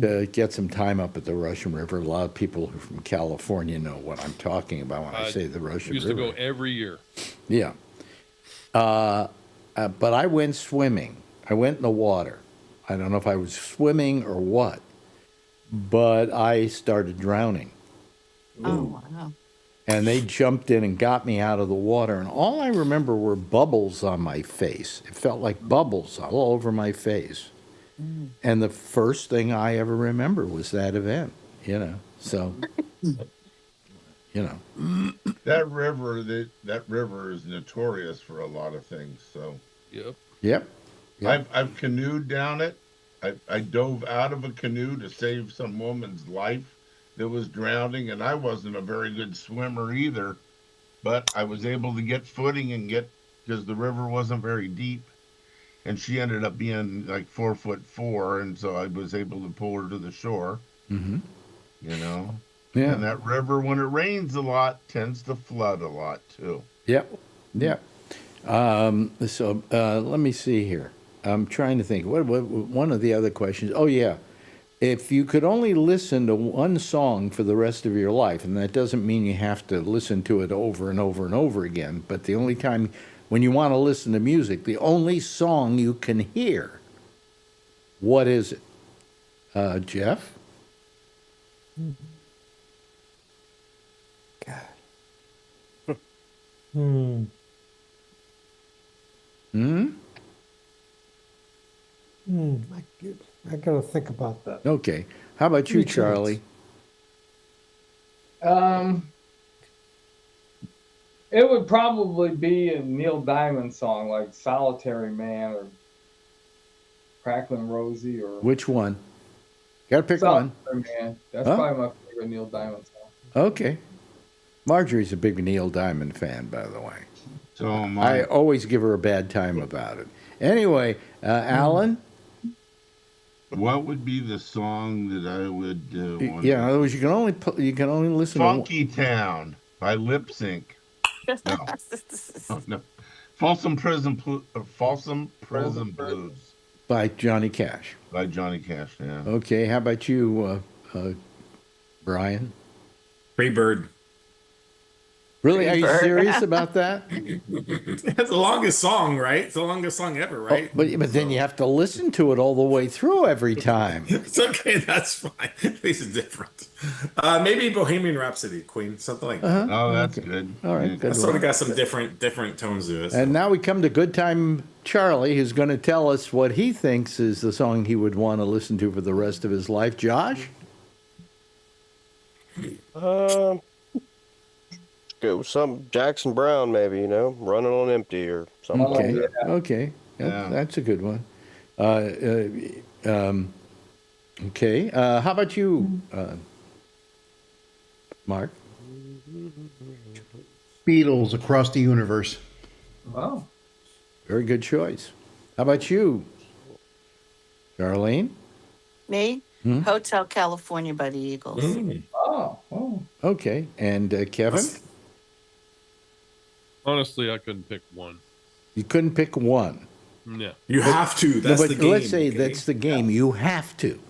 to get some time up at the Russian River. A lot of people who are from California know what I'm talking about when I say the Russian used River. to go every year. Yeah. But I went swimming. I went in the water. I don't know if I was swimming or what, but I started drowning. Oh, wow. And they jumped in and got me out of the water. And all I remember were bubbles on my face. It felt like bubbles all over my face. And the first thing I ever remember was that event, So, That river is notorious for a lot of things. So. Yep. I've canoed down it. I dove out of a canoe to save some woman's life that was drowning, and I wasn't a very good swimmer either, but I was able to get footing and because the river wasn't very deep, and she ended up being like 4'4", and so I was able to pull her to the shore. Mm-hmm. Yeah. And that river, when it rains a lot, tends to flood a lot too. Yep. So let me see here. I'm trying to think. What one of the other questions? Oh yeah, if you could only listen to one song for the rest of your life, and that doesn't mean you have to listen to it over and over and over again, but the only time when you want to listen to music, the only song you can hear, what is it? Jeff? Hmm. I gotta think about that. Okay. How about you, Charlie? It would probably be a Neil Diamond song like Solitary Man or Cracklin' Rosie or... Which one? Gotta pick one. Man. That's probably my favorite Neil Diamond song. Okay. Marjorie's a big Neil Diamond fan, by the way. So am I always give her a bad time about it. Anyway, Alan? What would be the song that I would want? Yeah, in other words, you can only listen Funky Town by Lip Sync. No. Oh, no. Folsom Prison Blues. By Johnny Cash. By Johnny Cash, yeah. Okay, how about you, Brian? Free Bird. Really? Are you serious about that? That's the longest song, right? It's the longest song ever, right? Oh, but then you have to listen to it all the way through every time. It's okay, that's fine. At least it's different. Maybe Bohemian Rhapsody, Queen, something like that. Oh, that's good. All right, good. That's sort of got some different tones to it. And now we come to Good Time Charlie, who's going to tell us what he thinks is the song he would want to listen to for the rest of his life. Josh? Go some Jackson Brown, maybe, Running on Empty or something. Okay, Like that. okay, that's a good one. Okay, how about you, Mark? Beatles, Across the Universe. Wow. Very good choice. How about you, Charlene? Me? Hotel California by the Eagles. Oh. Okay, and Kevin? Honestly, I couldn't pick one. You couldn't pick one. No. You have to. That's the game. Let's say that's the game. You have to.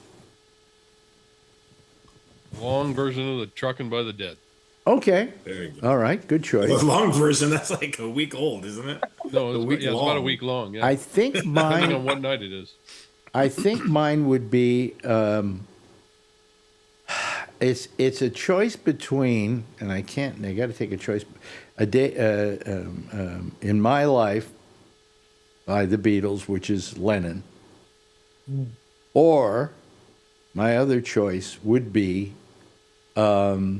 Long version of the Truckin' by the Dead. Okay. There you go. All right. Good choice. The long version, that's like a week old, isn't it? No, it's about a week long. Yeah. I think mine. Depending on what night it is. I think mine would be. It's a choice between, and I got to take a choice. A day in my life by the Beatles, which is Lennon, or my other choice would be A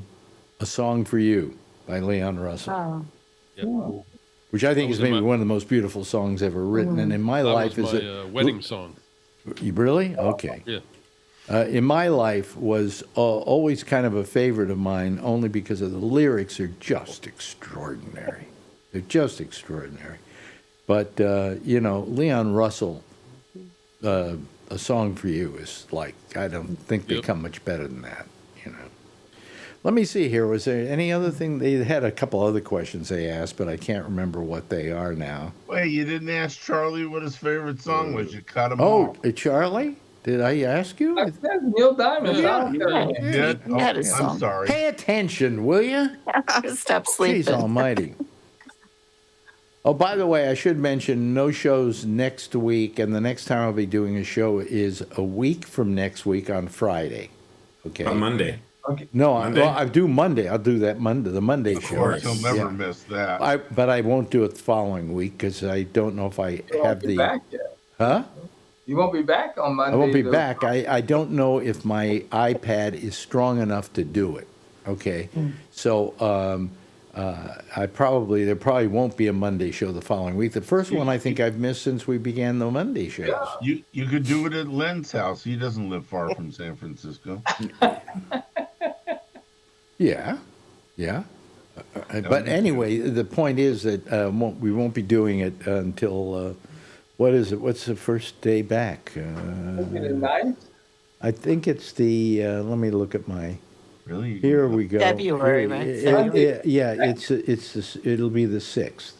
Song for You by Leon Russell, which I think is maybe one of the most beautiful songs ever written. And in my life was is my wedding song. You really? Okay. Yeah. In my life was always kind of a favorite of mine, only because of the lyrics are just extraordinary. They're just extraordinary. But Leon Russell, A Song for You is like, I don't think they come much better than that. Let me see here. Was there any other thing? They had a couple other questions they asked, but I can't remember what they are now. Wait, you didn't ask Charlie what his favorite song was. You cut him off. Oh, Charlie? Did I ask you? I said Neil Diamond. I'm sorry. Pay attention, will you? Stop sleeping. Jeez almighty. Oh, by the way, I should mention no shows next week, and the next time I'll be doing a show is a week from next week on Friday. Okay. On Monday. Okay. No, Monday? I do Monday. I'll do that Monday, the Monday Of show. course, you'll never miss that. But I won't do it the following week because I don't know if I have the. Back yet. Huh? You won't be back on Monday. I won't be back. I don't know if my iPad is strong enough to do it. Okay, so there probably won't be a Monday show the following week. The first one I think I've missed since we began the Monday shows. You could do it at Len's house. He doesn't live far from San Francisco. Yeah. But anyway, the point is that we won't be doing it until what is it? What's the first day back? The 9th? I think it's the. Let me look at my. Really? Here we go. February, right? It'll be the 6th.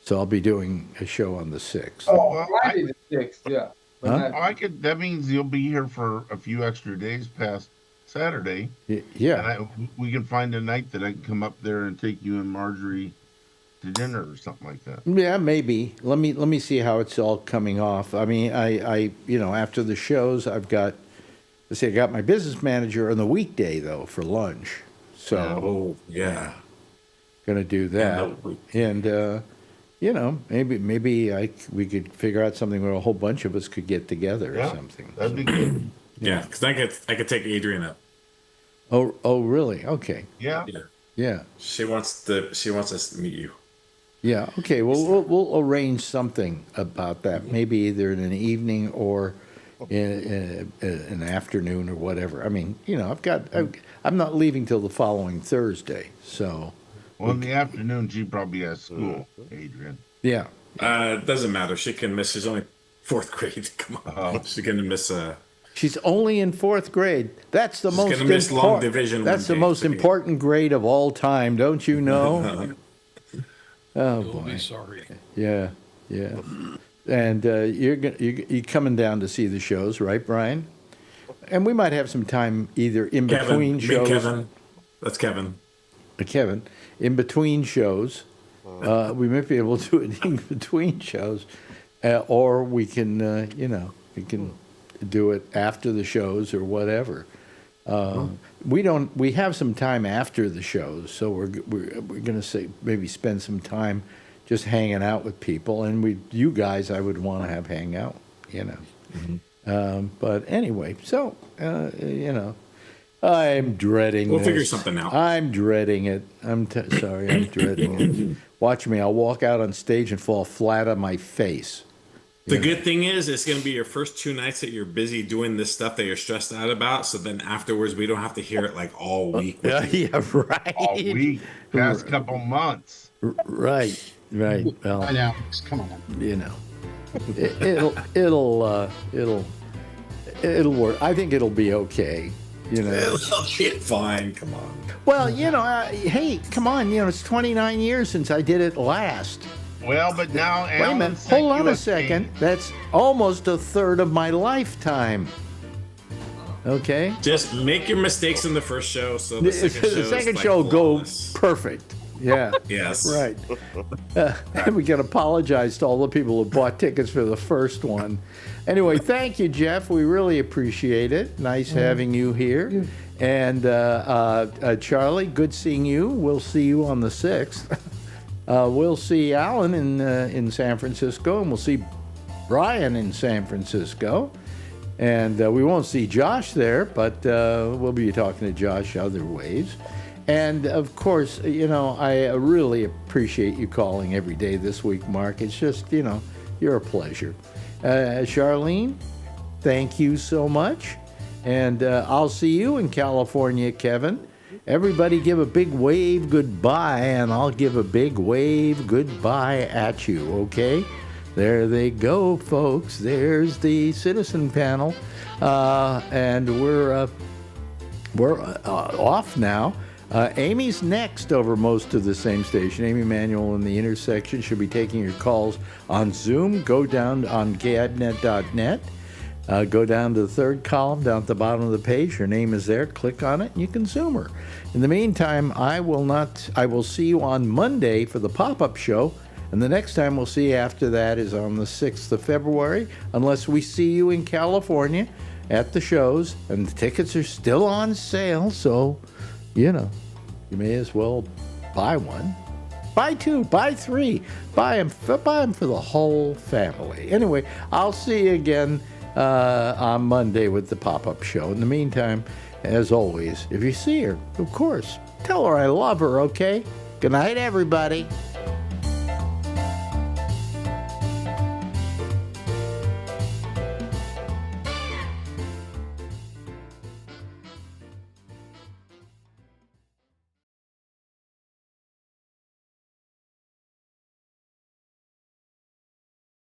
So I'll be doing a show on the 6th. Oh, Friday the 6th, yeah. Huh? That means you'll be here for a few extra days past Saturday. Yeah. And we can find a night that I can come up there and take you and Marjorie to dinner or something like that. Yeah, maybe. Let me see how it's all coming off. I mean, I after the shows, I got my business manager on the weekday though for lunch. So gonna do that, and maybe we could figure out something where a whole bunch of us could get together or something. That'd be good. Yeah, because I could take Adrian up. Oh, really? Okay. Yeah. She wants us to meet you. Yeah. Okay. Well, we'll arrange something about that. Maybe either in an evening or in an afternoon or whatever. I mean, I'm not leaving till the following Thursday, so. Well, in the afternoon, she probably has school, Adrian. Yeah. It doesn't matter. She can miss. She's only 4th grade. Come on. She's gonna miss. She's only in 4th grade. That's the most gonna miss long division. That's the most important grade of all time, don't you know? Oh boy. Be sorry. Yeah. And you're coming down to see the shows, right, Brian? And we might have some time either in between shows. Kevin. That's Kevin. Kevin, in between shows, we might be able to do it in between shows, or we can do it after the shows or whatever. We have some time after the shows, so we're going to say maybe spend some time just hanging out with people, and you guys I would want to have hang out, but anyway, so I'm dreading We'll this. figure something out. I'm dreading it. I'm dreading it. Watch me. I'll walk out on stage and fall flat on my face. The good thing is, it's going to be your first 2 nights that you're busy doing this stuff that you're stressed out about. So then afterwards, we don't have to hear it like all week. Yeah, right. All week, past couple months. Right. Well, I know. Come on. It'll work. I think it'll be okay. It'll be fine. Come on. Well, hey, come on. It's 29 years since I did it last. Well, but now, wait a minute. Hold on a second. That's almost a third of my lifetime. Okay. Just make your mistakes in the first show, so the second show go perfect. Yeah. Yes. Right. And we can apologize to all the people who bought tickets for the first one. Anyway, thank you, Jeff. We really appreciate it. Nice having you here. And Charlie, good seeing you. We'll see you on the 6th. We'll see Alan in San Francisco, and we'll see Brian in San Francisco. And we won't see Josh there, but we'll be talking to Josh other ways. And, of course, I really appreciate you calling every day this week, Mark. It's just, you're a pleasure. Charlene, thank you so much. And I'll see you in California, Kevin. Everybody give a big wave goodbye, and I'll give a big wave goodbye at you, okay? There they go, folks. There's the citizen panel. And we're off now. Amy's next over most of the same station. Amy Manuel in the intersection should be taking your calls on Zoom. Go down on gabnet.net. Go down to the third column, down at the bottom of the page. Her name is there. Click on it, and you consume her. In the meantime, I will see you on Monday for the pop-up show, and the next time we'll see you after that is on the 6th of February, unless we see you in California at the shows, and the tickets are still on sale, so, you may as well buy one. Buy two, buy three, buy them for the whole family. Anyway, I'll see you again on Monday with the pop-up show. In the meantime, as always, if you see her, of course, tell her I love her, okay? Good night, everybody.